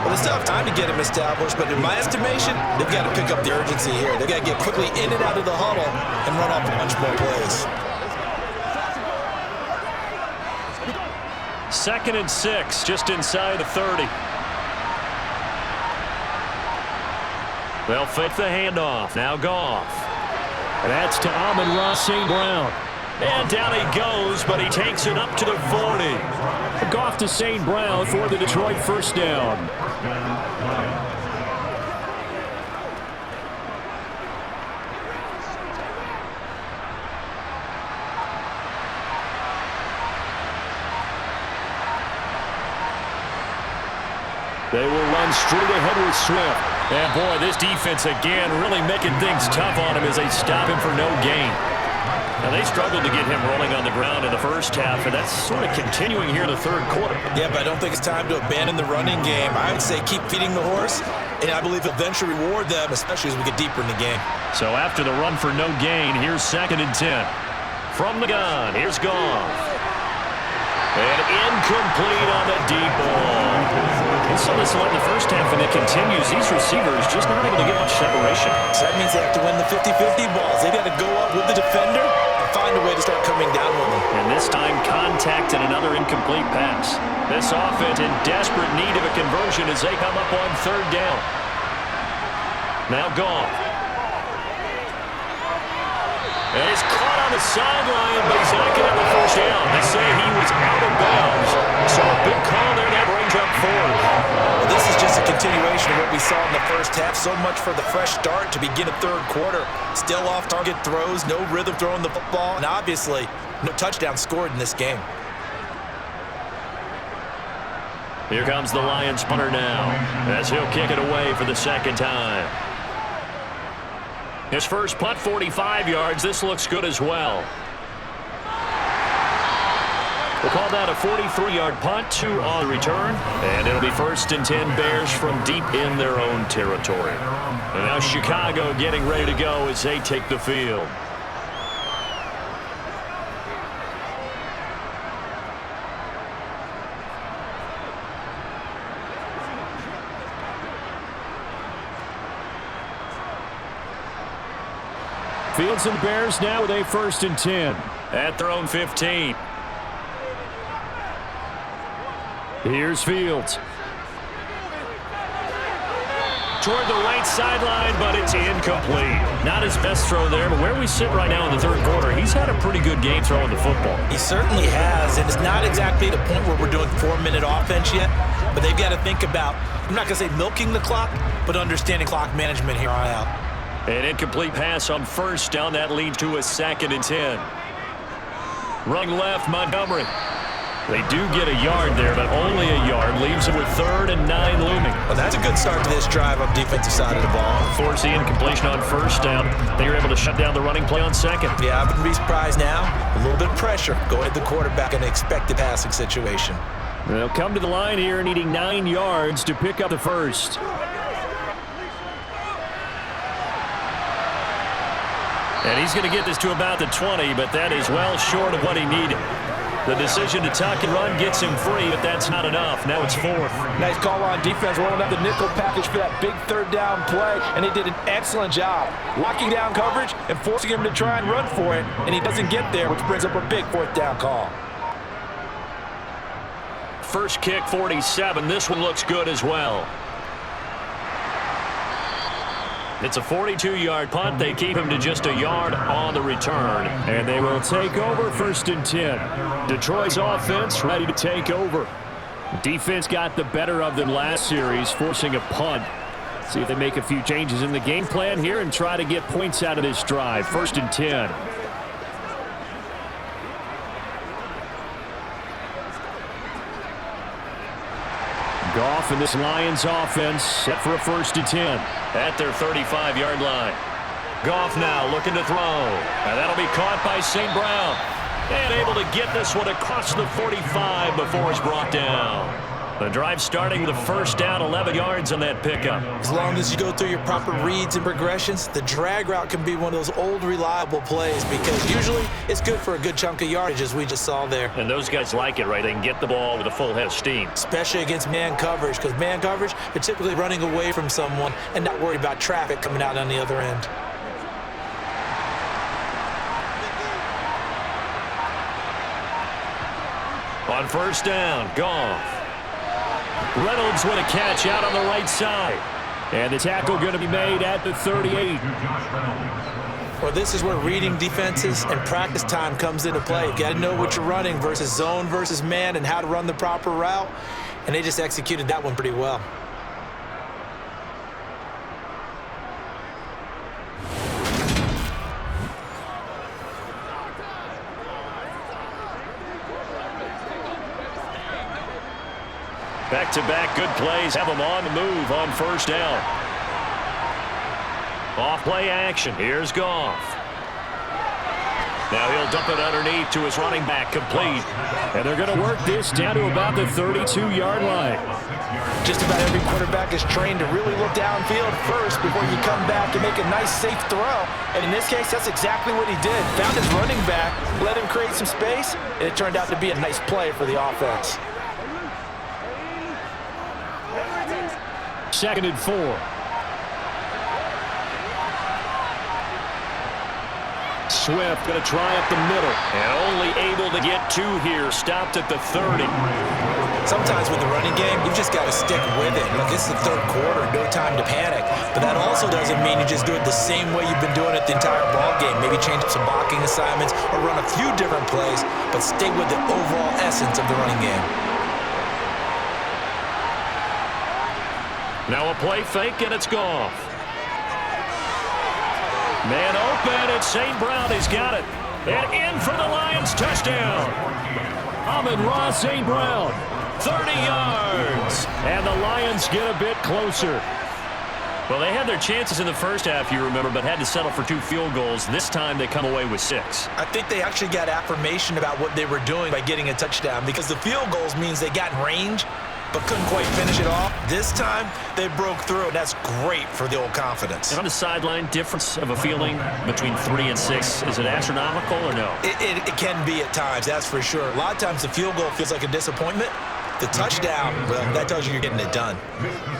Well, they still have time to get him established, but in my estimation, they've got to pick up the urgency here. They've got to get quickly in and out of the huddle and run off a bunch more plays. 2nd and 6, just inside the 30. They'll fake the handoff. Now Goff. That's to Amon-Ra St. Brown. And down he goes, but he takes it up to the 40. Goff to St. Brown for the Detroit first down. They will run straight ahead with Swift. And boy, this defense again really making things tough on him as they stop him for no gain. Now they struggled to get him rolling on the ground in the first half, and that's sort of continuing here in the third quarter. Yeah, but I don't think it's time to abandon the running game. I would say keep feeding the horse, and I believe eventually reward them, especially as we get deeper in the game. So after the run for no gain, here's 2nd and 10. From the gun, here's Goff. And incomplete on the deep ball. We saw this a lot in the first half, and it continues. These receivers just not able to get much separation. So that means they have to win the 50-50 balls. They've got to go up with the defender and find a way to start coming down with them. And this time, contact and another incomplete pass. This offense in desperate need of a conversion as they come up on third down. Now Goff. And he's caught on the sideline, but he's not getting the first down. They say he was out of bounds. So a big call there that brings up fourth. Well, this is just a continuation of what we saw in the first half. So much for the fresh start to begin a third quarter. Still off-target throws, no rhythm throwing the football, and obviously no touchdown scored in this game. Here comes the Lions punter now as he'll kick it away for the second time. His first punt, 45 yards. This looks good as well. We'll call that a 43-yard punt, 2 on the return. And it'll be 1st and 10 Bears from deep in their own territory. And now Chicago getting ready to go as they take the field. Fields and Bears now with a 1st and 10. At their own 15. Here's Fields. Toward the right sideline, but it's incomplete. Not his best throw there, but where we sit right now in the third quarter, he's had a pretty good game throwing the football. He certainly has, and it's not exactly the point where we're doing 4-minute offense yet, but they've got to think about, I'm not going to say milking the clock, but understanding clock management here on out. An incomplete pass on first down. That leads to a 2nd and 10. Run left, Montgomery. They do get a yard there, but only a yard. Leaves it with 3rd and 9 looming. Well, that's a good start to this drive on the defensive side of the ball. Force the incompletion on first down. They were able to shut down the running play on second. Yeah, I wouldn't be surprised now. A little bit of pressure going at the quarterback in an expected passing situation. They'll come to the line here needing 9 yards to pick up the first. And he's going to get this to about the 20, but that is well short of what he needed. The decision to tuck and run gets him free, but that's not enough. Now it's 4th. Nice call on defense, rolling up the nickel package for that big third down play, and they did an excellent job locking down coverage and forcing him to try and run for it, and he doesn't get there, which brings up a big 4th down call. First kick, 47. This one looks good as well. It's a 42-yard punt. They keep him to just a yard on the return. And they will take over 1st and 10. Detroit's offense ready to take over. Defense got the better of them last series, forcing a punt. See if they make a few changes in the game plan here and try to get points out of this drive. 1st and 10. Goff and this Lions offense set for a 1st and 10. At their 35-yard line. Goff now looking to throw. And that'll be caught by St. Brown. And able to get this one across the 45 before it's brought down. The drive starting with a 1st down, 11 yards on that pickup. As long as you go through your proper reads and progressions, the drag route can be one of those old reliable plays because usually it's good for a good chunk of yardage as we just saw there. And those guys like it, right? They can get the ball with a full head of steam. Especially against man coverage, because man coverage, you're typically running away from someone and not worried about traffic coming out on the other end. On 1st down, Goff. Reynolds with a catch out on the right side. And the tackle going to be made at the 38. Well, this is where reading defenses and practice time comes into play. You've got to know what you're running versus zone versus man and how to run the proper route. And they just executed that one pretty well. Back-to-back good plays have them on the move on 1st down. Off play action. Here's Goff. Now he'll dump it underneath to his running back, complete. And they're going to work this down to about the 32-yard line. Just about every quarterback is trained to really look downfield first before you come back and make a nice, safe throw. And in this case, that's exactly what he did. Found his running back, let him create some space, and it turned out to be a nice play for the offense. 2nd and 4. Swift going to try up the middle. And only able to get 2 here. Stopped at the 30. Sometimes with the running game, you've just got to stick with it. Look, it's the third quarter, no time to panic. But that also doesn't mean you just do it the same way you've been doing it the entire ball game. Maybe change up some blocking assignments or run a few different plays, but stay with the overall essence of the running game. Now a play fake, and it's Goff. Man open, it's St. Brown. He's got it. And in for the Lions, touchdown. Amon-Ra St. Brown, 30 yards. And the Lions get a bit closer. Well, they had their chances in the first half, you remember, but had to settle for 2 field goals. This time they come away with 6. I think they actually got affirmation about what they were doing by getting a touchdown, because the field goals means they got in range but couldn't quite finish it off. This time, they broke through, and that's great for the old confidence. And on the sideline, difference of a feeling between 3 and 6, is it astronomical or no? It can be at times, that's for sure. A lot of times the field goal feels like a disappointment. The touchdown, well, that tells you you're getting it done.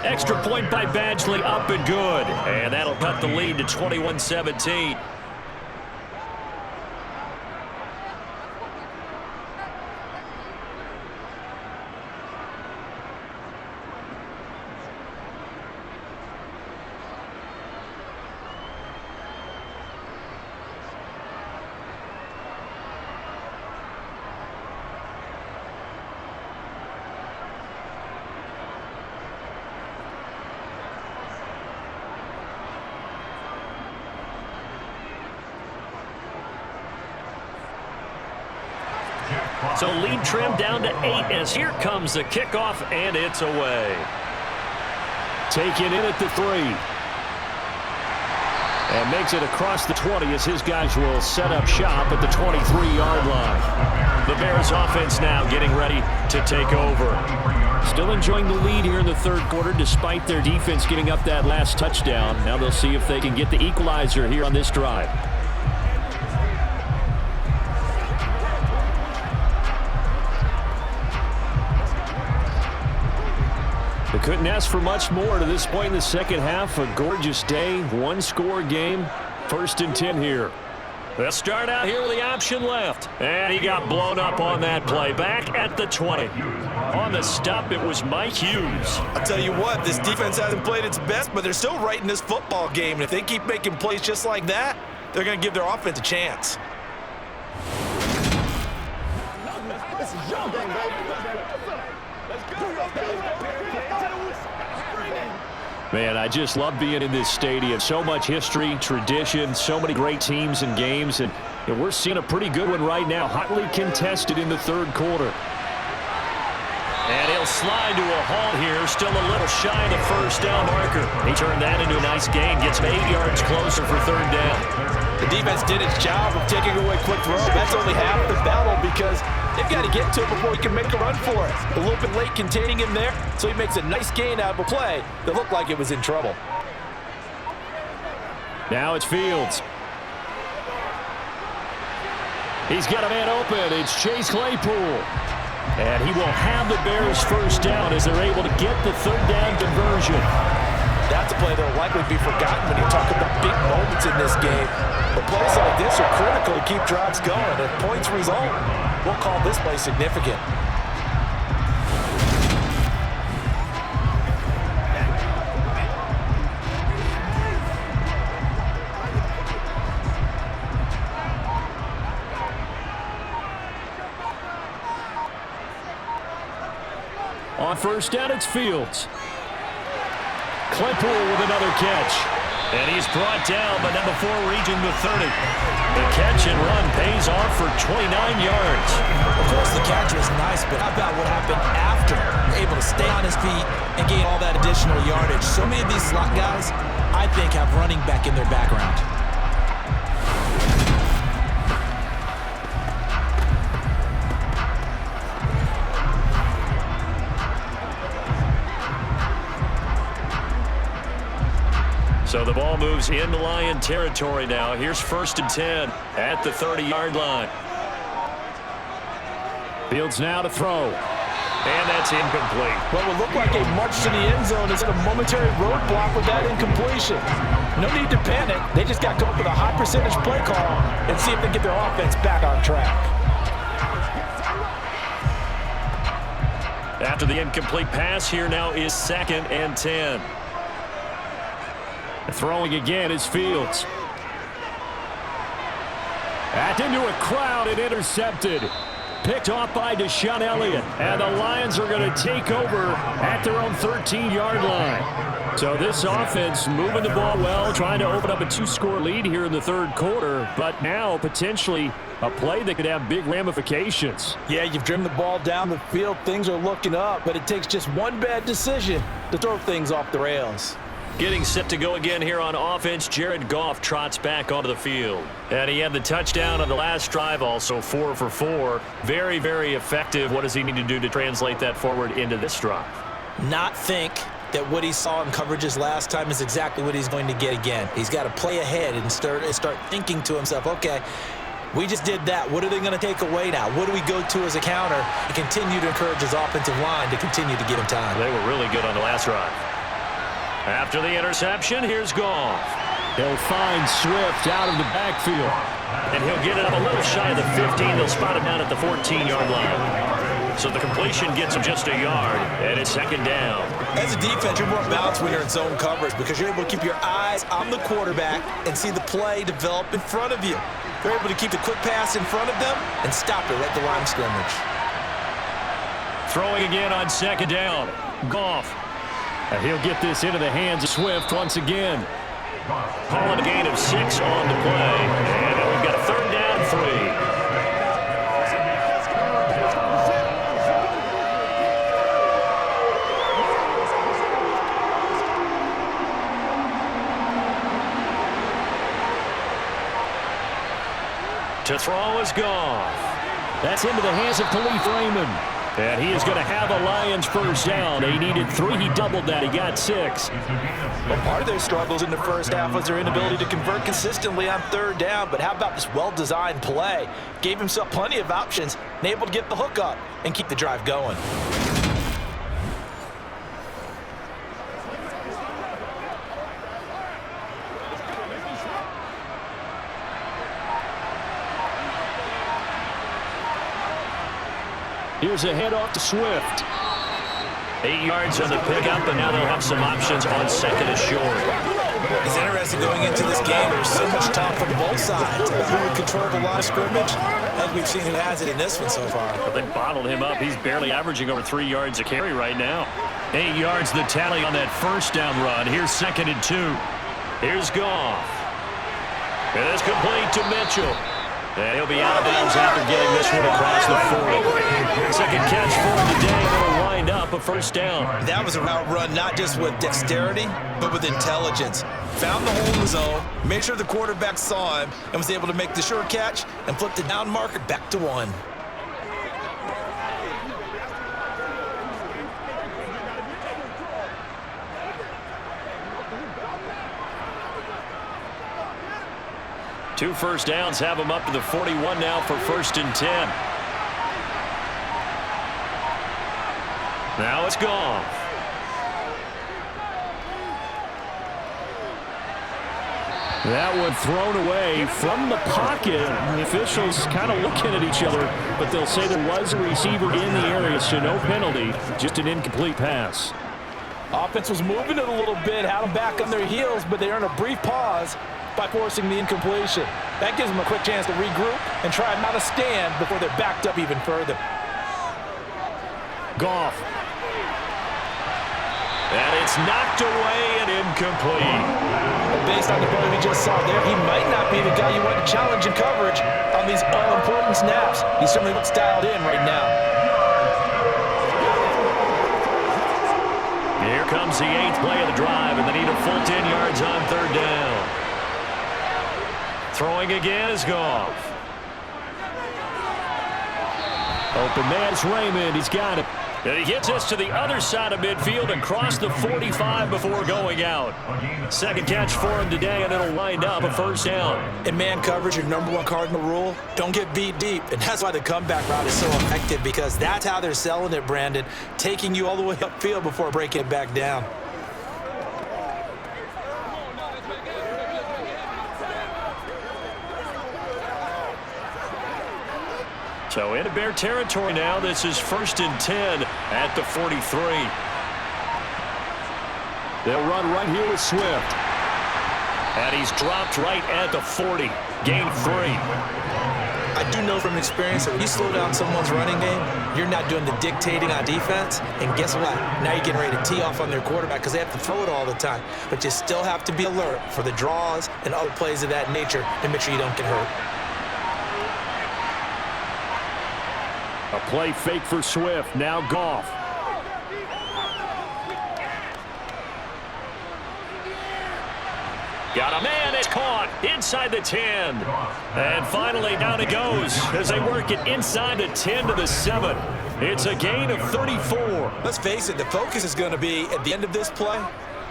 Extra point by Badgley, up and good. And that'll cut the lead to 21-17. So lead trimmed down to 8 as here comes the kickoff, and it's away. Taken in at the 3. And makes it across the 20 as his guys will set up shop at the 23-yard line. The Bears offense now getting ready to take over. Still enjoying the lead here in the third quarter despite their defense getting up that last touchdown. Now they'll see if they can get the equalizer here on this drive. They couldn't ask for much more to this point in the second half. A gorgeous day, 1-score game. 1st and 10 here. They'll start out here with the option left. And he got blown up on that play. Back at the 20. On the stop, it was Mike Hughes. I'll tell you what, this defense hasn't played its best, but they're still right in this football game. And if they keep making plays just like that, they're going to give their offense a chance. This is your game, baby. Let's go. Man, I just love being in this stadium. So much history, tradition, so many great teams and games, and we're seeing a pretty good one right now. Hotly contested in the third quarter. And he'll slide to a halt here, still a little shy of the first down marker. He turned that into a nice gain, gets 8 yards closer for 3rd down. The defense did its job of taking away quick throw. That's only half the battle because they've got to get to him before he can make a run for it. A little bit late containing him there, so he makes a nice gain out of a play that looked like it was in trouble. Now it's Fields. He's got a man open. It's Chase Claypool. And he will have the Bears first down as they're able to get the 3rd down conversion. That's a play that will likely be forgotten when you talk about big moments in this game. But plays like this are critical to keep drives going. If points result, we'll call this play significant. On 1st down, it's Fields. Claypool with another catch. And he's brought down, but not before reaching the 30. The catch and run pays off for 29 yards. Of course, the catch was nice, but how about what happened after? Able to stay on his feet and gain all that additional yardage. So many of these slot guys, I think, have running back in their background. So the ball moves into Lion territory now. Here's 1st and 10 at the 30-yard line. Fields now to throw. And that's incomplete. What will look like a march to the end zone is a momentary roadblock with that incompletion. No need to panic. They just got to come up with a high percentage play call and see if they get their offense back on track. After the incomplete pass, here now is 2nd and 10. Throwing again is Fields. Back into a crowd and intercepted. Picked off by Deshaun Elliott. And the Lions are going to take over at their own 13-yard line. So this offense moving the ball well, trying to open up a 2-score lead here in the 3rd quarter. But now potentially a play that could have big ramifications. Yeah, you've driven the ball down the field. Things are looking up, but it takes just one bad decision to throw things off the rails. Getting set to go again here on offense, Jared Goff trots back onto the field. And he had the touchdown on the last drive, also 4 for 4. Very, very effective. What does he need to do to translate that forward into this drive? Not think that what he saw in coverages last time is exactly what he's going to get again. He's got to play ahead and start thinking to himself, okay, we just did that. What are they going to take away now? What do we go to as a counter? And continue to encourage his offensive line to continue to give him time. They were really good on the last drive. After the interception, here's Goff. He'll find Swift out of the backfield. And he'll get it up a little shy of the 15. They'll spot him down at the 14-yard line. So the completion gets him just a yard, and it's 2nd down. As a defense, you're more balanced when you're in zone coverage because you're able to keep your eyes on the quarterback and see the play develop in front of you. You're able to keep the quick pass in front of them and stop it right at the line of scrimmage. Throwing again on 2nd down. Goff. And he'll get this into the hands of Swift once again. Calling a gain of 6 on the play. And now we've got a 3rd down and 3. To throw is Goff. That's into the hands of Khalif Raymond. And he is going to have a Lions 1st down. He needed 3. He doubled that. He got 6. Well, part of their struggles in the first half was their inability to convert consistently on 3rd down. But how about this well-designed play? Gave himself plenty of options and able to get the hook up and keep the drive going. Here's a handoff to Swift. 8 yards on the pickup, and now they'll have some options on 2nd and short. It's interesting going into this game. There's so much talk from both sides. Who would control the line of scrimmage? As we've seen who has it in this one so far. But they bottled him up. He's barely averaging over 3 yards a carry right now. 8 yards the tally on that 1st down run. Here's 2nd and 2. Here's Goff. And it's complete to Mitchell. And he'll be out of bounds after getting this one across the 40. 2nd catch for him today. Will wind up a 1st down. That was a route run, not just with dexterity, but with intelligence. Found the hole in the zone, made sure the quarterback saw him, and was able to make the sure catch and flip the down marker back to 1. Two 1st downs have him up to the 41 now for 1st and 10. Now it's Goff. That one thrown away from the pocket. The officials kind of looking at each other, but they'll say there was a receiver in the area, so no penalty, just an incomplete pass. Offense was moving it a little bit, had them back on their heels, but they earned a brief pause by forcing the incompletion. That gives them a quick chance to regroup and try and mount a stand before they're backed up even further. Goff. And it's knocked away and incomplete. But based on the play we just saw there, he might not be the guy you want to challenge in coverage on these all-important snaps. He certainly looks dialed in right now. Here comes the 8th play of the drive, and they need a full 10 yards on 3rd down. Throwing again is Goff. Open man is Raymond. He's got it. And he gets us to the other side of midfield and crossed the 45 before going out. Second catch for him today, and it'll wind up a first down. In man coverage, your number one cardinal rule, don't get beat deep. And that's why the comeback route is so effective, because that's how they're selling it, Brandon, taking you all the way upfield before breaking it back down. So into Bear territory now. This is 1st and 10 at the 43. They'll run right here with Swift. And he's dropped right at the 40. Gain 3. I do know from experience that when you slow down someone's running game, you're not doing the dictating on defense. And guess what? Now you're getting ready to tee off on their quarterback because they have to throw it all the time. But you still have to be alert for the draws and other plays of that nature and make sure you don't get hurt. A play fake for Swift. Now Goff. Got a man. It's caught inside the 10. And finally down it goes as they work it inside the 10 to the 7. It's a gain of 34. Let's face it, the focus is going to be at the end of this play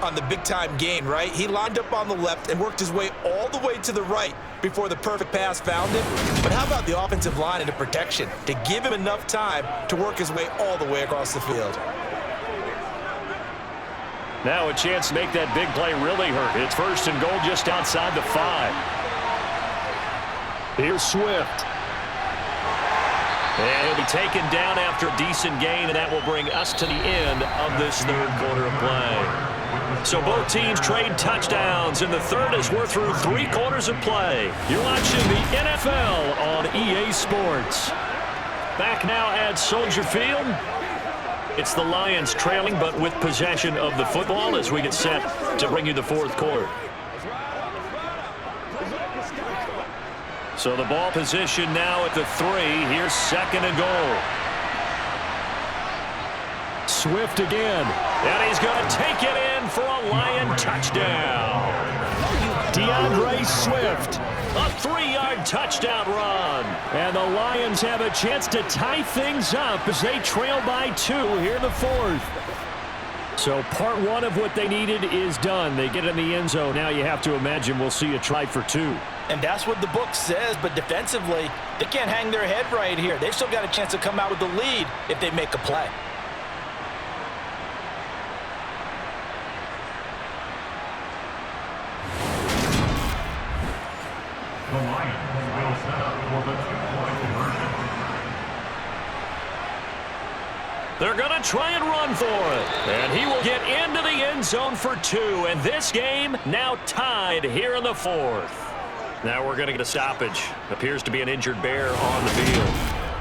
on the big-time gain, right? He lined up on the left and worked his way all the way to the right before the perfect pass found him. But how about the offensive line and the protection to give him enough time to work his way all the way across the field? Now a chance to make that big play really hurt. It's 1st and goal just outside the 5. Here's Swift. And he'll be taken down after a decent gain, and that will bring us to the end of this third quarter of play. So both teams trade touchdowns in the third as we're through 3 quarters of play. You're watching the NFL on EA Sports. Back now at Soldier Field. It's the Lions trailing, but with possession of the football as we get set to bring you the fourth quarter. So the ball position now at the 3. Here's 2nd and goal. Swift again. And he's going to take it in for a Lion touchdown. DeAndre Swift. A 3-yard touchdown run. And the Lions have a chance to tie things up as they trail by 2 here in the 4th. So part 1 of what they needed is done. They get in the end zone. Now you have to imagine we'll see a try for 2. And that's what the book says, but defensively, they can't hang their head right here. They've still got a chance to come out with the lead if they make a play. The Lions will set up for the 2-point conversion. They're going to try and run for it. And he will get into the end zone for 2. And this game now tied here in the 4th. Now we're going to get a stoppage. Appears to be an injured Bear on the field.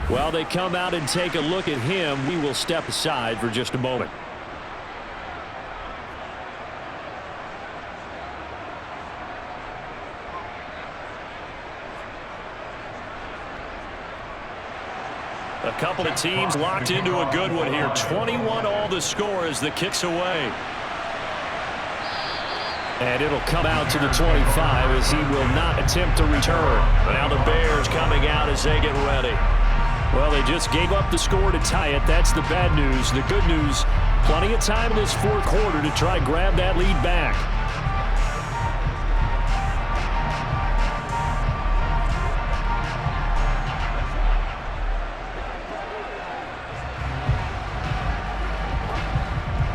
While they come out and take a look at him, we will step aside for just a moment. A couple of teams locked into a good one here. 21 all the score as the kick's away. And it'll come out to the 25 as he will not attempt to return. But now the Bears coming out as they get ready. Well, they just gave up the score to tie it. That's the bad news. The good news, plenty of time in this 4th quarter to try to grab that lead back.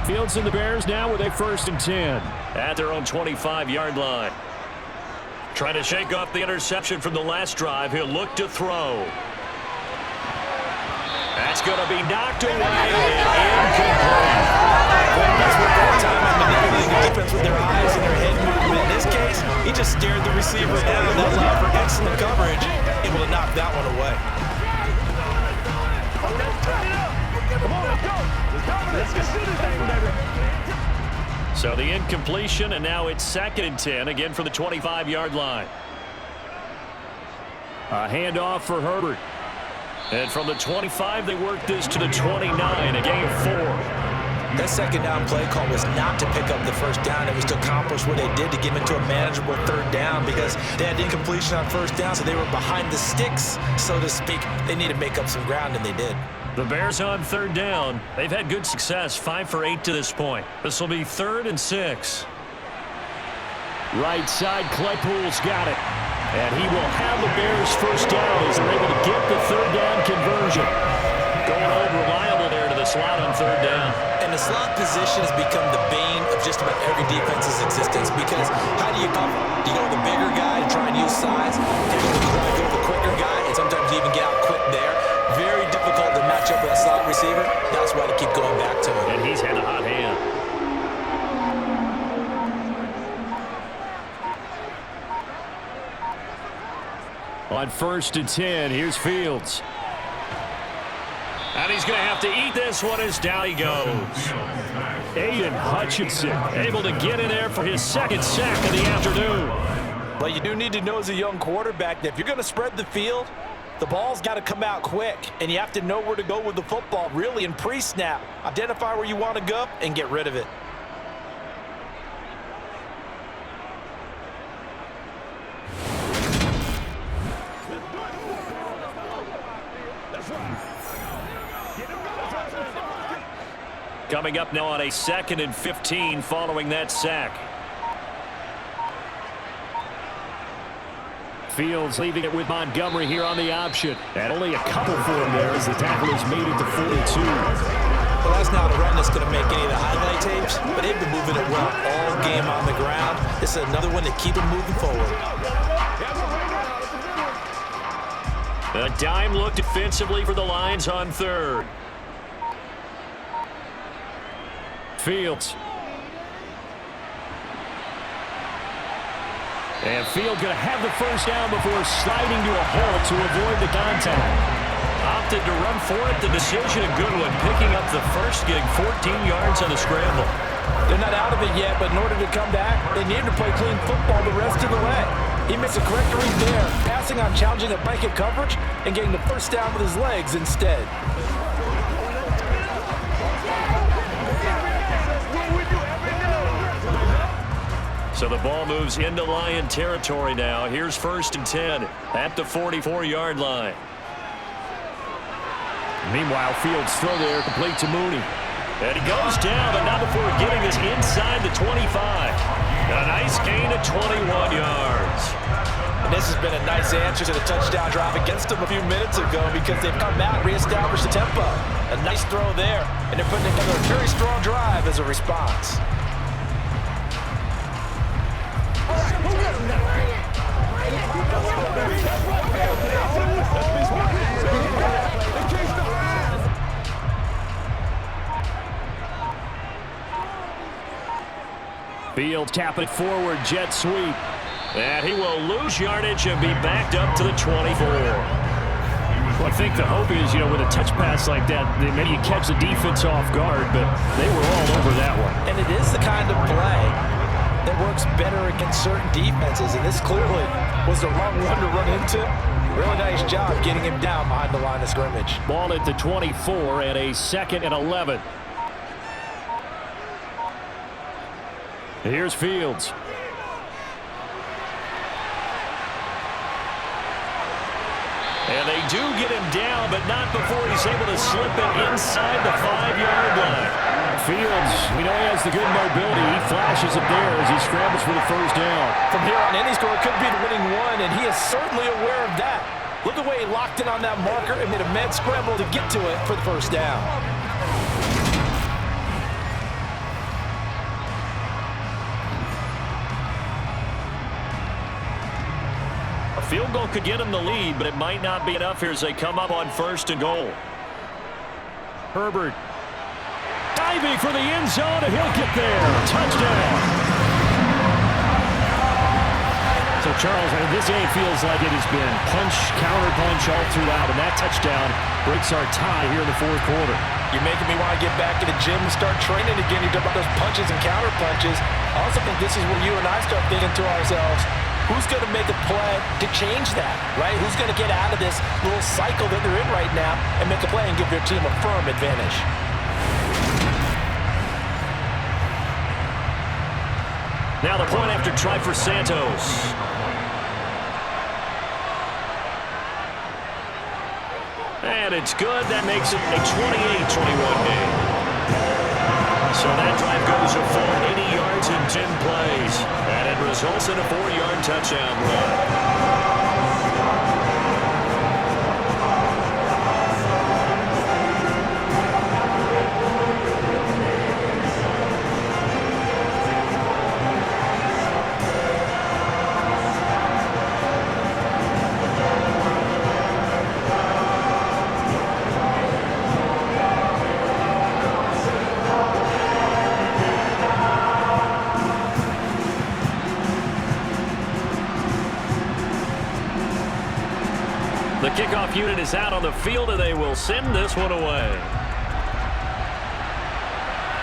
Fields and the Bears now with a 1st and 10. At their own 25-yard line. Trying to shake off the interception from the last drive. He'll look to throw. That's going to be knocked away and incomplete. That's what their time in manipulating the defense with their eyes and their head movement. In this case, he just stared the receiver down. That allowed for excellent coverage. Able to knock that one away. Come on, let's go. Let's get through this thing, baby. So the incompletion, and now it's 2nd and 10, again for the 25-yard line. A handoff for Herbert. And from the 25, they work this to the 29, a gain of 4. That 2nd down play call was not to pick up the 1st down. It was to accomplish what they did to get into a manageable 3rd down because they had incompletion on 1st down, so they were behind the sticks, so to speak. They need to make up some ground, and they did. The Bears on third down. They've had good success, 5 for 8 to this point. This will be 3rd and 6. Right side, Claypool's got it. And he will have the Bears first down as they're able to get the third down conversion. Going old reliable there to the slot on third down. And the slot position has become the bane of just about every defense's existence because how do you cover? Do you go with the bigger guy and try and use size? Do you go with the quicker guy and sometimes you even get out quick there? Very difficult to match up with a slot receiver. That's why they keep going back to him. And he's had a hot hand. On 1st and 10, here's Fields. And he's going to have to eat this one as down he goes. Aiden Hutchinson able to get in there for his 2nd sack of the afternoon. Well, you do need to know as a young quarterback that if you're going to spread the field, the ball's got to come out quick, and you have to know where to go with the football, really, in pre-snap. Identify where you want to go and get rid of it. Coming up now on a 2nd and 15 following that sack. Fields leaving it with Montgomery here on the option. And only a couple for him there as the tackle is made it to 42. Well, that's not a run that's going to make any of the highlight tapes, but they've been moving it well all game on the ground. This is another one to keep them moving forward. A dime look defensively for the Lions on 3rd. Fields. And Field going to have the first down before sliding to a halt to avoid the contact. Opted to run for it. The decision, a good one. Picking up the first, getting 14 yards on the scramble. They're not out of it yet, but in order to come back, they need to play clean football the rest of the way. He makes a correct read there, passing on challenging the blanket coverage and getting the first down with his legs instead. So the ball moves into Lion territory now. Here's 1st and 10 at the 44-yard line. Meanwhile, Fields throw there, complete to Mooney. And he goes down, but not before getting us inside the 25. A nice gain of 21 yards. And this has been a nice answer to the touchdown drive against them a few minutes ago because they've come out and reestablished the tempo. A nice throw there, and they're putting together a very strong drive as a response. Fields tapping it forward, jet sweep. And he will lose yardage and be backed up to the 24. Well, I think the hope is, with a touch pass like that, maybe you catch the defense off guard, but they were all over that one. And it is the kind of play that works better against certain defenses, and this clearly was the wrong one to run into. Really nice job getting him down behind the line of scrimmage. Ball at the 24 and a 2nd and 11. Here's Fields. And they do get him down, but not before he's able to slip it inside the 5-yard line. Fields, we know he has the good mobility. He flashes it there as he scrambles for the first down. From here on, any score could be the winning one, and he is certainly aware of that. Look at the way he locked in on that marker and made a mad scramble to get to it for the first down. A field goal could get him the lead, but it might not be enough here as they come up on 1st and goal. Herbert diving for the end zone, and he'll get there. Touchdown. So, Charles, this game feels like it has been punch, counter punch all throughout, and that touchdown breaks our tie here in the 4th quarter. You're making me want to get back in the gym and start training again. You talk about those punches and counter punches. I also think this is where you and I start thinking to ourselves, who's going to make a play to change that, right? Who's going to get out of this little cycle that they're in right now and make a play and give their team a firm advantage? Now the point after try for Santos. And it's good. That makes it a 28-21 game. So that drive goes a full 80 yards in 10 plays. And it results in a 4-yard touchdown run. The kickoff unit is out on the field, and they will send this one away.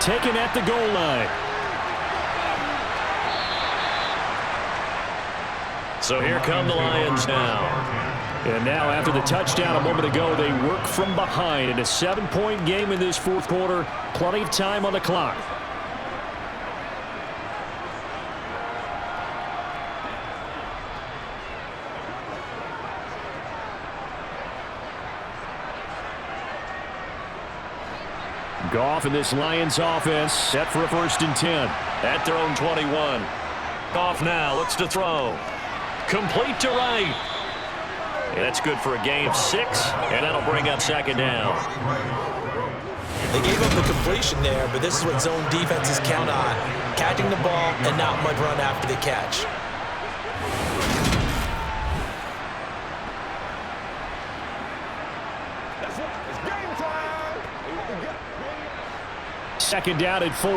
Taken at the goal line. So here come the Lions now. And now after the touchdown a moment ago, they work from behind in a 7-point game in this fourth quarter. Plenty of time on the clock. Goff in this Lions offense set for a 1st and 10 at their own 21. Goff now looks to throw. Complete to right. And that's good for a gain of 6, and that'll bring up 2nd down. They gave up the completion there, but this is what zone defenses count on. Catching the ball and not much run after the catch. It's game time. 2nd down at 4.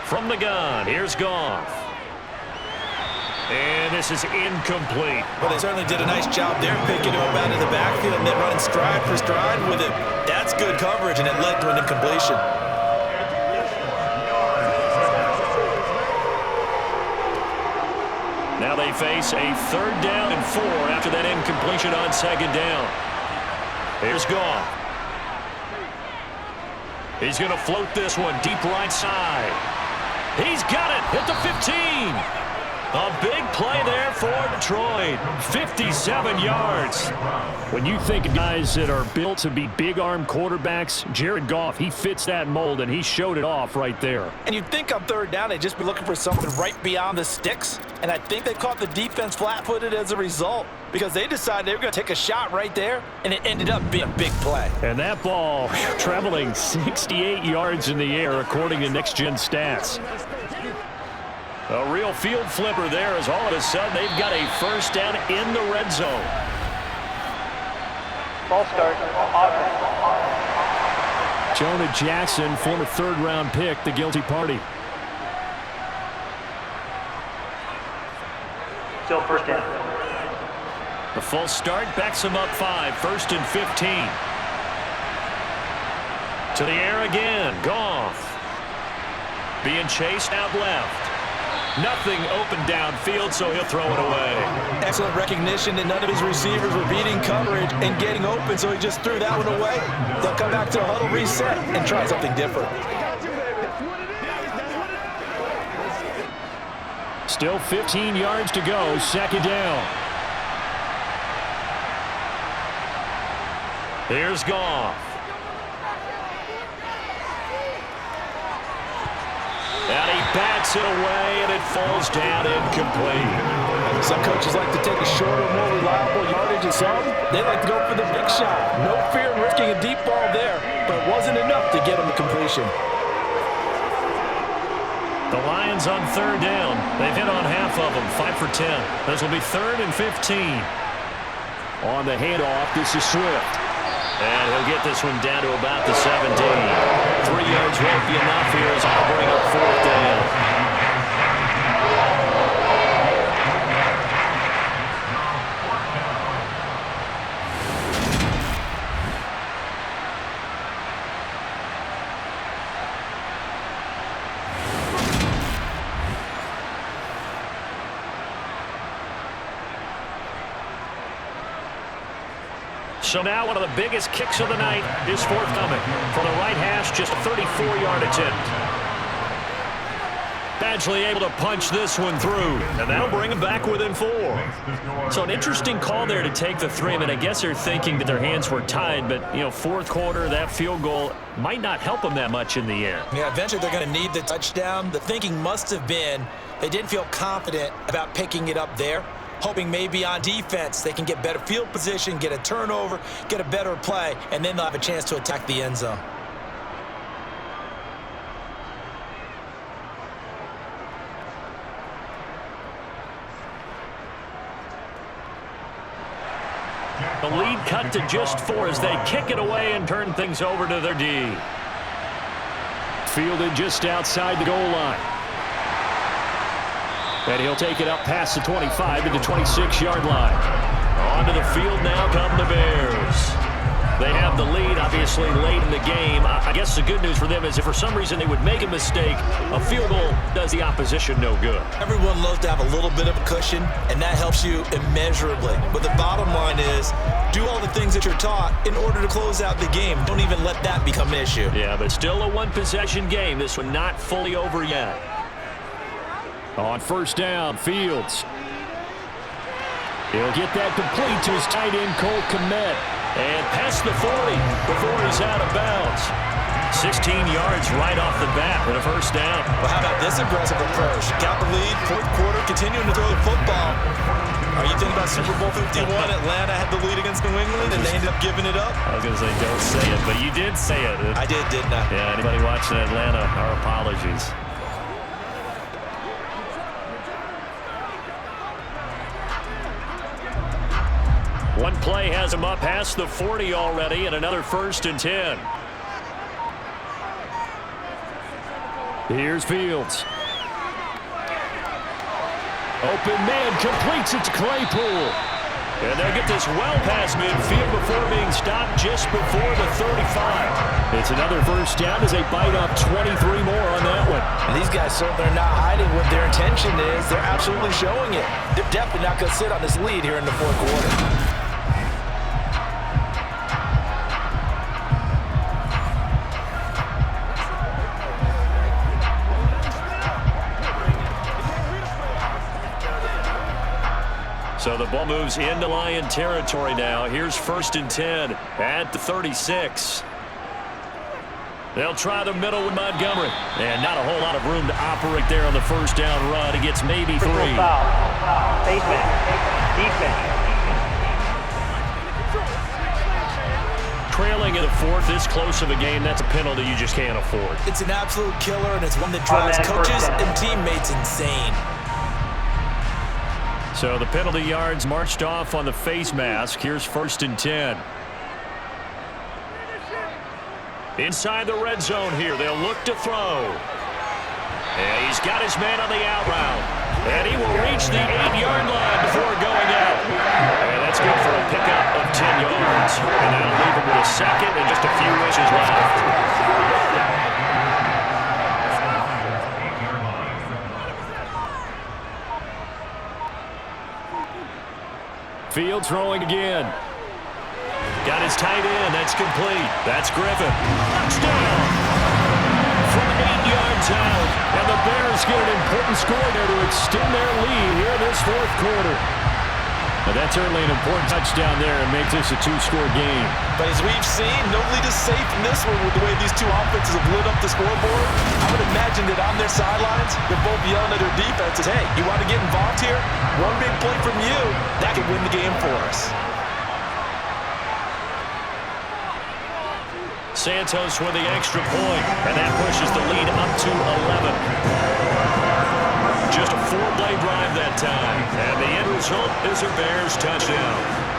From the gun, here's Goff. And this is incomplete. Well, they certainly did a nice job there picking him up out of the backfield and then running stride for stride with it. That's good coverage, and it led to an incompletion. Now they face a 3rd down and 4 after that incompletion on 2nd down. Here's Goff. He's going to float this one deep right side. He's got it at the 15. A big play there for Detroit. 57 yards. When you think of guys that are built to be big-arm quarterbacks, Jared Goff, he fits that mold, and he showed it off right there. And you'd think on 3rd down they'd just be looking for something right beyond the sticks. And I think they caught the defense flat-footed as a result because they decided they were going to take a shot right there, and it ended up being a big play. And that ball traveling 68 yards in the air, according to Next Gen Stats. A real field flipper there as all of a sudden they've got a 1st down in the red zone. Ball start, offense. Jonah Jackson, former 3rd-round pick, the guilty party. Still 1st down. The full start backs him up 5, 1st and 15. To the air again, Goff. Being chased out left. Nothing open downfield, so he'll throw it away. Excellent recognition that none of his receivers were beating coverage and getting open, so he just threw that one away. They'll come back to a huddle reset and try something different. Still 15 yards to go, 2nd down. Here's Goff. And he bats it away, and it falls down incomplete. Some coaches like to take a shorter, more reliable yardage, and some they like to go for the big shot. No fear in risking a deep ball there, but it wasn't enough to get him a completion. The Lions on 3rd down. They've hit on half of them, 5 for 10. This will be 3rd and 15. On the handoff, this is Swift. And he'll get this one down to about the 17. 3 yards won't be enough here as I'll bring up 4th down. So now one of the biggest kicks of the night is forthcoming. From the right hash, just a 34-yard attempt. Eventually able to punch this one through, and that'll bring them back within 4. So an interesting call there to take the 3. I mean, I guess they're thinking that their hands were tied, but, you know, fourth quarter, that field goal might not help them that much in the end. Yeah, eventually they're going to need the touchdown. The thinking must have been they didn't feel confident about picking it up there, hoping maybe on defense they can get better field position, get a turnover, get a better play, and then they'll have a chance to attack the end zone. The lead cut to just 4 as they kick it away and turn things over to their D. Fielded just outside the goal line. And he'll take it up past the 25 to the 26-yard line. Onto the field now come the Bears. They have the lead, obviously, late in the game. I guess the good news for them is if for some reason they would make a mistake, a field goal does the opposition no good. Everyone loves to have a little bit of a cushion, and that helps you immeasurably. But the bottom line is, do all the things that you're taught in order to close out the game. Don't even let that become an issue. Yeah, but still a one-possession game. This one not fully over yet. On first down, Fields. He'll get that complete to his tight end, Cole Kmet. And past the 40 before he's out of bounds. 16 yards right off the bat with a first down. Well, how about this aggressive approach? Got the lead, fourth quarter, continuing to throw the football. Are you thinking about Super Bowl 51? Atlanta had the lead against New England, and they ended up giving it up? I was going to say, don't say it, but you did say it. I did, didn't I? Yeah, anybody watching Atlanta, our apologies. One play has him up past the 40 already, and another 1st and 10. Here's Fields. Open man completes it to Claypool. And they'll get this well past midfield before being stopped just before the 35. It's another first down as they bite up 23 more on that one. And these guys certainly are not hiding what their intention is. They're absolutely showing it. They're definitely not going to sit on this lead here in the fourth quarter. So the ball moves into Lion territory now. Here's 1st and 10 at the 36. They'll try the middle with Montgomery. And not a whole lot of room to operate there on the first down run. He gets maybe 3. Foul. Face mask. Defense. Trailing in the 4th, this close of a game, that's a penalty you just can't afford. It's an absolute killer, and it's one that drives coaches and teammates insane. So the penalty yards marched off on the face mask. Here's 1st and 10. Inside the red zone here, they'll look to throw. And he's got his man on the out route. And he will reach the 8-yard line before going out. And that's good for a pickup of 10 yards. And that'll leave him with a second and just a few inches left. Fields rolling again. Got his tight end. That's complete. That's Griffin. Touchdown. From 8 yards out. And the Bears get an important score there to extend their lead here in this fourth quarter. Now that's certainly an important touchdown there and makes this a 2-score game. But as we've seen, no lead is safe in this one with the way these two offenses have lit up the scoreboard. I would imagine that on their sidelines, they're both yelling at their defenses, hey, you want to get involved here? One big play from you, that could win the game for us. Santos with the extra point, and that pushes the lead up to 11. Just a 4-play drive that time, and the end result is a Bears touchdown.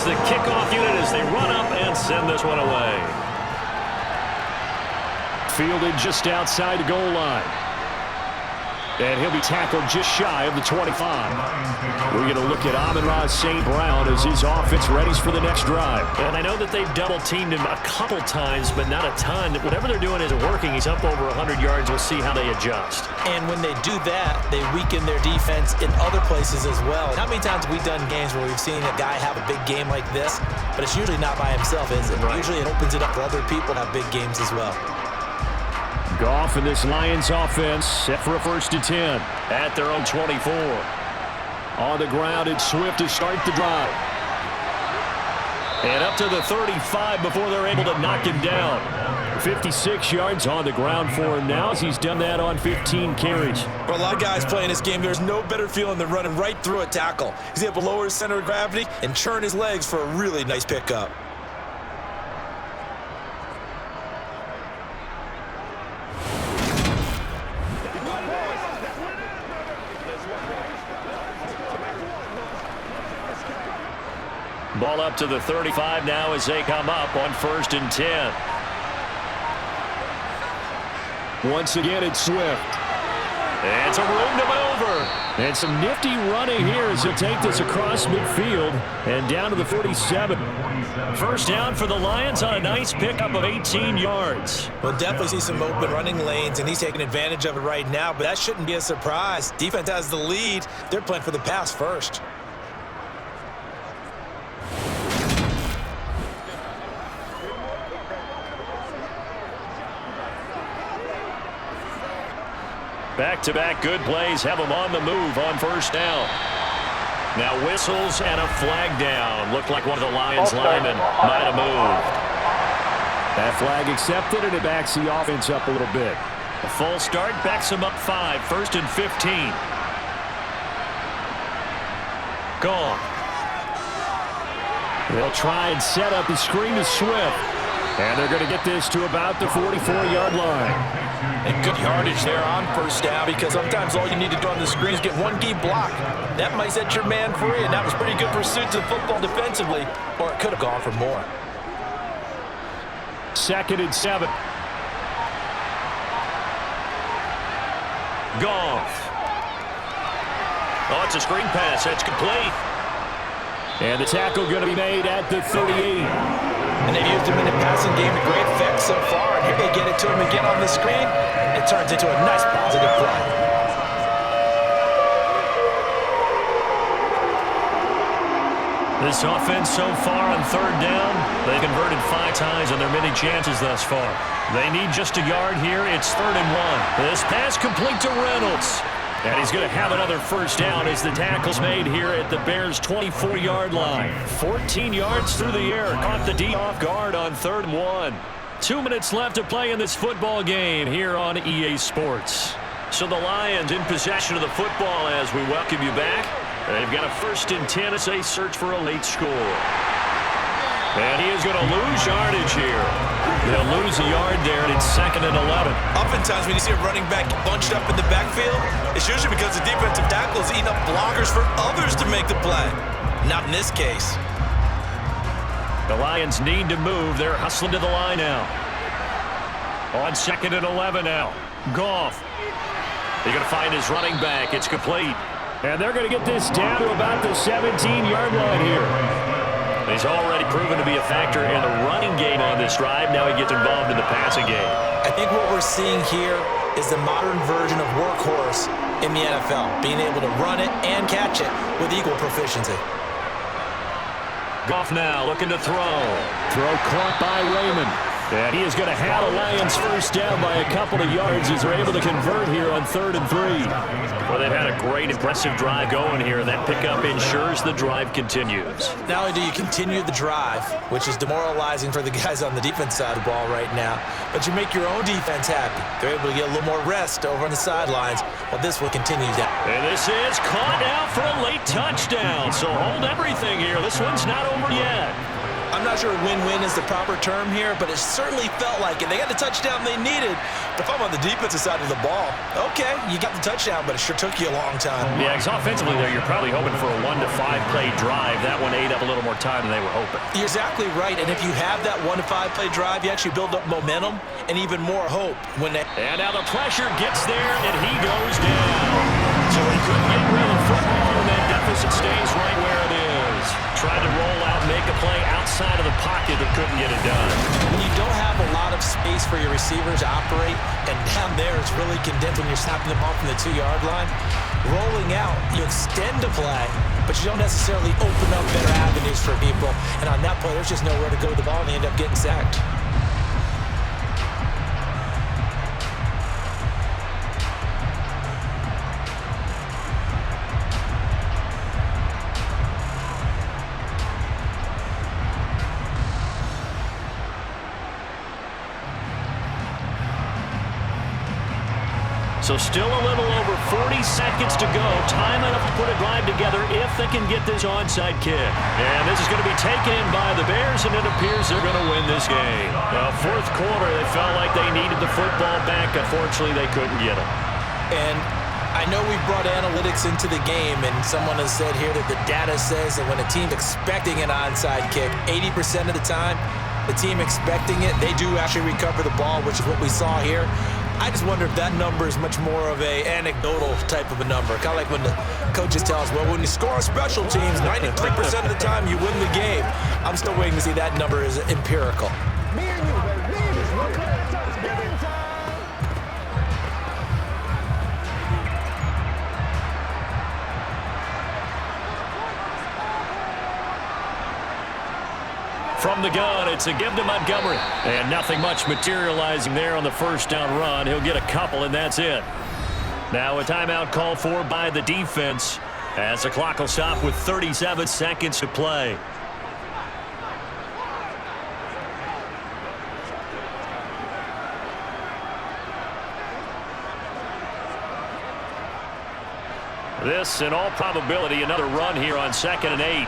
The kickoff unit as they run up and send this one away. Fielded just outside the goal line. And he'll be tackled just shy of the 25. We're going to look at Amon-Ra St. Brown as his offense readies for the next drive. And I know that they've double-teamed him a couple times, but not a ton. Whatever they're doing isn't working. He's up over 100 yards. We'll see how they adjust. And when they do that, they weaken their defense in other places as well. How many times have we done games where we've seen a guy have a big game like this, but it's usually not by himself, is it? Right. Usually it opens it up for other people to have big games as well. Goff in this Lions offense set for a 1st and 10 at their own 24. On the ground, it's Swift to start the drive. And up to the 35 before they're able to knock him down. 56 yards on the ground for him now as he's done that on 15 carries. For a lot of guys playing this game, there's no better feeling than running right through a tackle. He's able to lower his center of gravity and churn his legs for a really nice pickup. Ball up to the 35 now as they come up on 1st and 10. Once again, it's Swift. And it's a room to maneuver. And some nifty running here as they take this across midfield and down to the 47. First down for the Lions on a nice pickup of 18 yards. We'll definitely see some open running lanes, and he's taking advantage of it right now, but that shouldn't be a surprise. Defense has the lead. They're playing for the pass first. Back-to-back good plays have them on the move on 1st down. Now whistles and a flag down. Looked like one of the Lions linemen might have moved. That flag accepted, and it backs the offense up a little bit. A full start backs them up 5. 1st and 15. Gone. They'll try and set up the screen to Swift. And they're going to get this to about the 44-yard line. And good yardage there on 1st down, because sometimes all you need to do on the screen is get one deep block. That might set your man free, and that was pretty good pursuit to the football defensively, or it could have gone for more. 2nd and 7. Goff. Oh, it's a screen pass. That's complete. And the tackle going to be made at the 38. And they've used him in the passing game to great effect so far. And here they get it to him again on the screen. It turns into a nice positive play. This offense so far on 3rd down, they converted 5 times on their many chances thus far. They need just a yard here. It's 3rd and 1. This pass complete to Reynolds. And he's going to have another 1st down as the tackle's made here at the Bears' 24-yard line. 14 yards through the air. Caught the D off guard on 3rd and 1. 2 minutes left to play in this football game here on EA Sports. So the Lions in possession of the football as we welcome you back. They've got a 1st and 10 as they search for a late score. And he is going to lose yardage here. They'll lose a yard there, and it's 2nd and 11. Oftentimes when you see a running back bunched up in the backfield, it's usually because the defensive tackle is eating up blockers for others to make the play. Not in this case. The Lions need to move. They're hustling to the line now. On 2nd and 11 now. Goff. They're going to find his running back. It's complete. And they're going to get this down to about the 17-yard line here. He's already proven to be a factor in the running game on this drive. Now he gets involved in the passing game. I think what we're seeing here is the modern version of workhorse in the NFL, being able to run it and catch it with equal proficiency. Goff now looking to throw. Throw caught by Raymond. And he is going to have a Lions 1st down by a couple of yards as they're able to convert here on 3rd and 3. Well, they've had a great, impressive drive going here. That pickup ensures the drive continues. Not only do you continue the drive, which is demoralizing for the guys on the defense side of the ball right now, but you make your own defense happy. They're able to get a little more rest over on the sidelines while this one continues down. And this is caught out for a late touchdown. So hold everything here. This one's not over yet. I'm not sure win-win is the proper term here, but it certainly felt like it. They got the touchdown they needed. But if I'm on the defensive side of the ball, okay, you got the touchdown, but it sure took you a long time. Yeah, because offensively there, you're probably hoping for a 1 to 5 play drive. That one ate up a little more time than they were hoping. You're exactly right, and if you have that 1 to 5 play drive, you actually build up momentum and even more hope when they... And now the pressure gets there, and he goes down. So he couldn't get rid of the football, and that deficit stays right where it is. Tried to roll out, make a play outside of the pocket, but couldn't get it done. When you don't have a lot of space for your receivers to operate, and down there it's really condensed when you're snapping the ball from the 2-yard line, rolling out, you extend the play, but you don't necessarily open up better avenues for people. And on that play, there's just nowhere to go with the ball, and they end up getting sacked. So still a little over 40 seconds to go. Time enough to put a drive together if they can get this onside kick. And this is going to be taken in by the Bears, and it appears they're going to win this game. Well, fourth quarter, they felt like they needed the football back. Unfortunately, they couldn't get it. And I know we've brought analytics into the game, and someone has said here that the data says that when a team's expecting an onside kick, 80% of the time, the team expecting it, they do actually recover the ball, which is what we saw here. I just wonder if that number is much more of a anecdotal type of a number. Kind of like when the coaches tell us, well, when you score on special teams, 93% of the time you win the game. I'm still waiting to see that number is empirical. Me and you, baby. Me and you. Look at Thanksgiving time. From the gun, it's a give to Montgomery. And nothing much materializing there on the first down run. He'll get a couple, and that's it. Now a timeout called for by the defense as the clock will stop with 37 seconds to play. This, in all probability, another run here on 2nd and 8.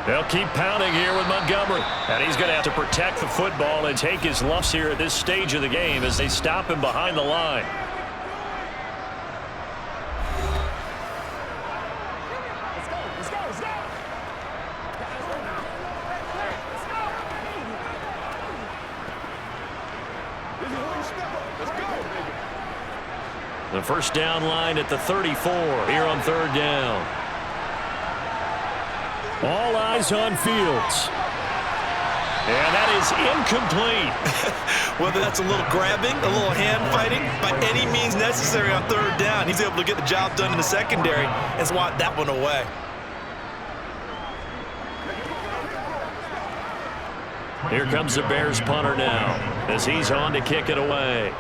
They'll keep pounding here with Montgomery. And he's going to have to protect the football and take his lumps here at this stage of the game as they stop him behind the line. Let's go. Let's go. Let's go. This is where you step up. Let's go, baby. The first down line at the 34 here on 3rd down. All eyes on Fields. And that is incomplete. Whether that's a little grabbing, a little hand fighting, by any means necessary on 3rd down, he's able to get the job done in the secondary and swat that one away. Here comes the Bears punter now as he's on to kick it away.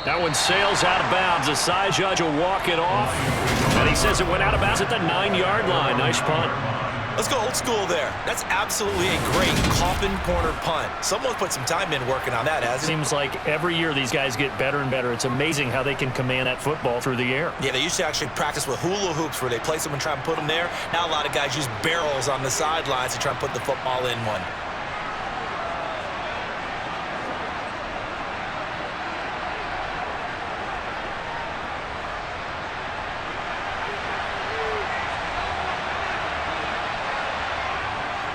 That one sails out of bounds. The side judge will walk it off. And he says it went out of bounds at the 9-yard line. Nice punt. Let's go old school there. That's absolutely a great coffin corner punt. Someone put some time in working on that, hasn't it? Seems like every year these guys get better and better. It's amazing how they can command that football through the air. Yeah, they used to actually practice with hula hoops where they place them and try and put them there. Now a lot of guys use barrels on the sidelines to try and put the football in one.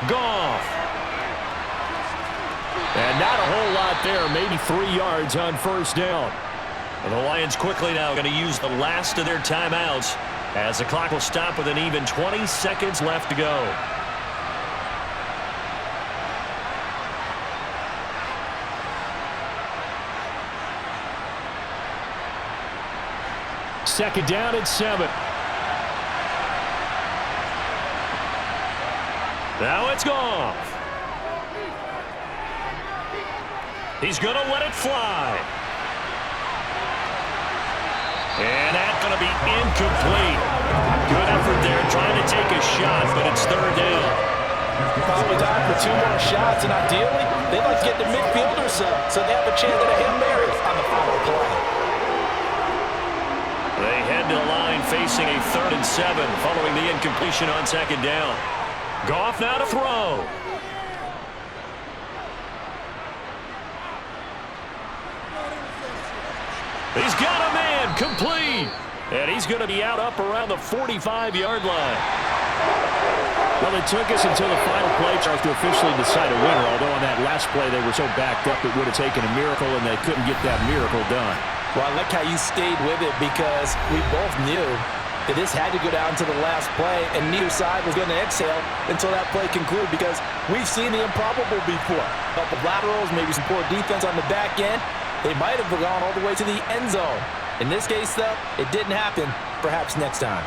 Goff. And not a whole lot there, maybe 3 yards on 1st down. And the Lions quickly now going to use the last of their timeouts as the clock will stop with an even 20 seconds left to go. Second down at 7. Now it's Goff. He's going to let it fly. And that's going to be incomplete. Good effort there trying to take a shot, but it's 3rd down. Probably down for 2 more shots, and ideally, they'd like to get the midfielders so they have a chance at a Hail Mary on the final play. facing a 3rd and 7 following the incompletion on 2nd down. Goff now to throw. He's got a man complete. And he's going to be out up around the 45-yard line. Well, it took us until the final play to officially decide a winner, although on that last play they were so backed up it would have taken a miracle, and they couldn't get that miracle done. Well, I like how you stayed with it because we both knew that this had to go down to the last play, and neither side was going to exhale until that play concluded because we've seen the improbable before. But the laterals, maybe some poor defense on the back end, they might have gone all the way to the end zone. In this case, though, it didn't happen. Perhaps next time.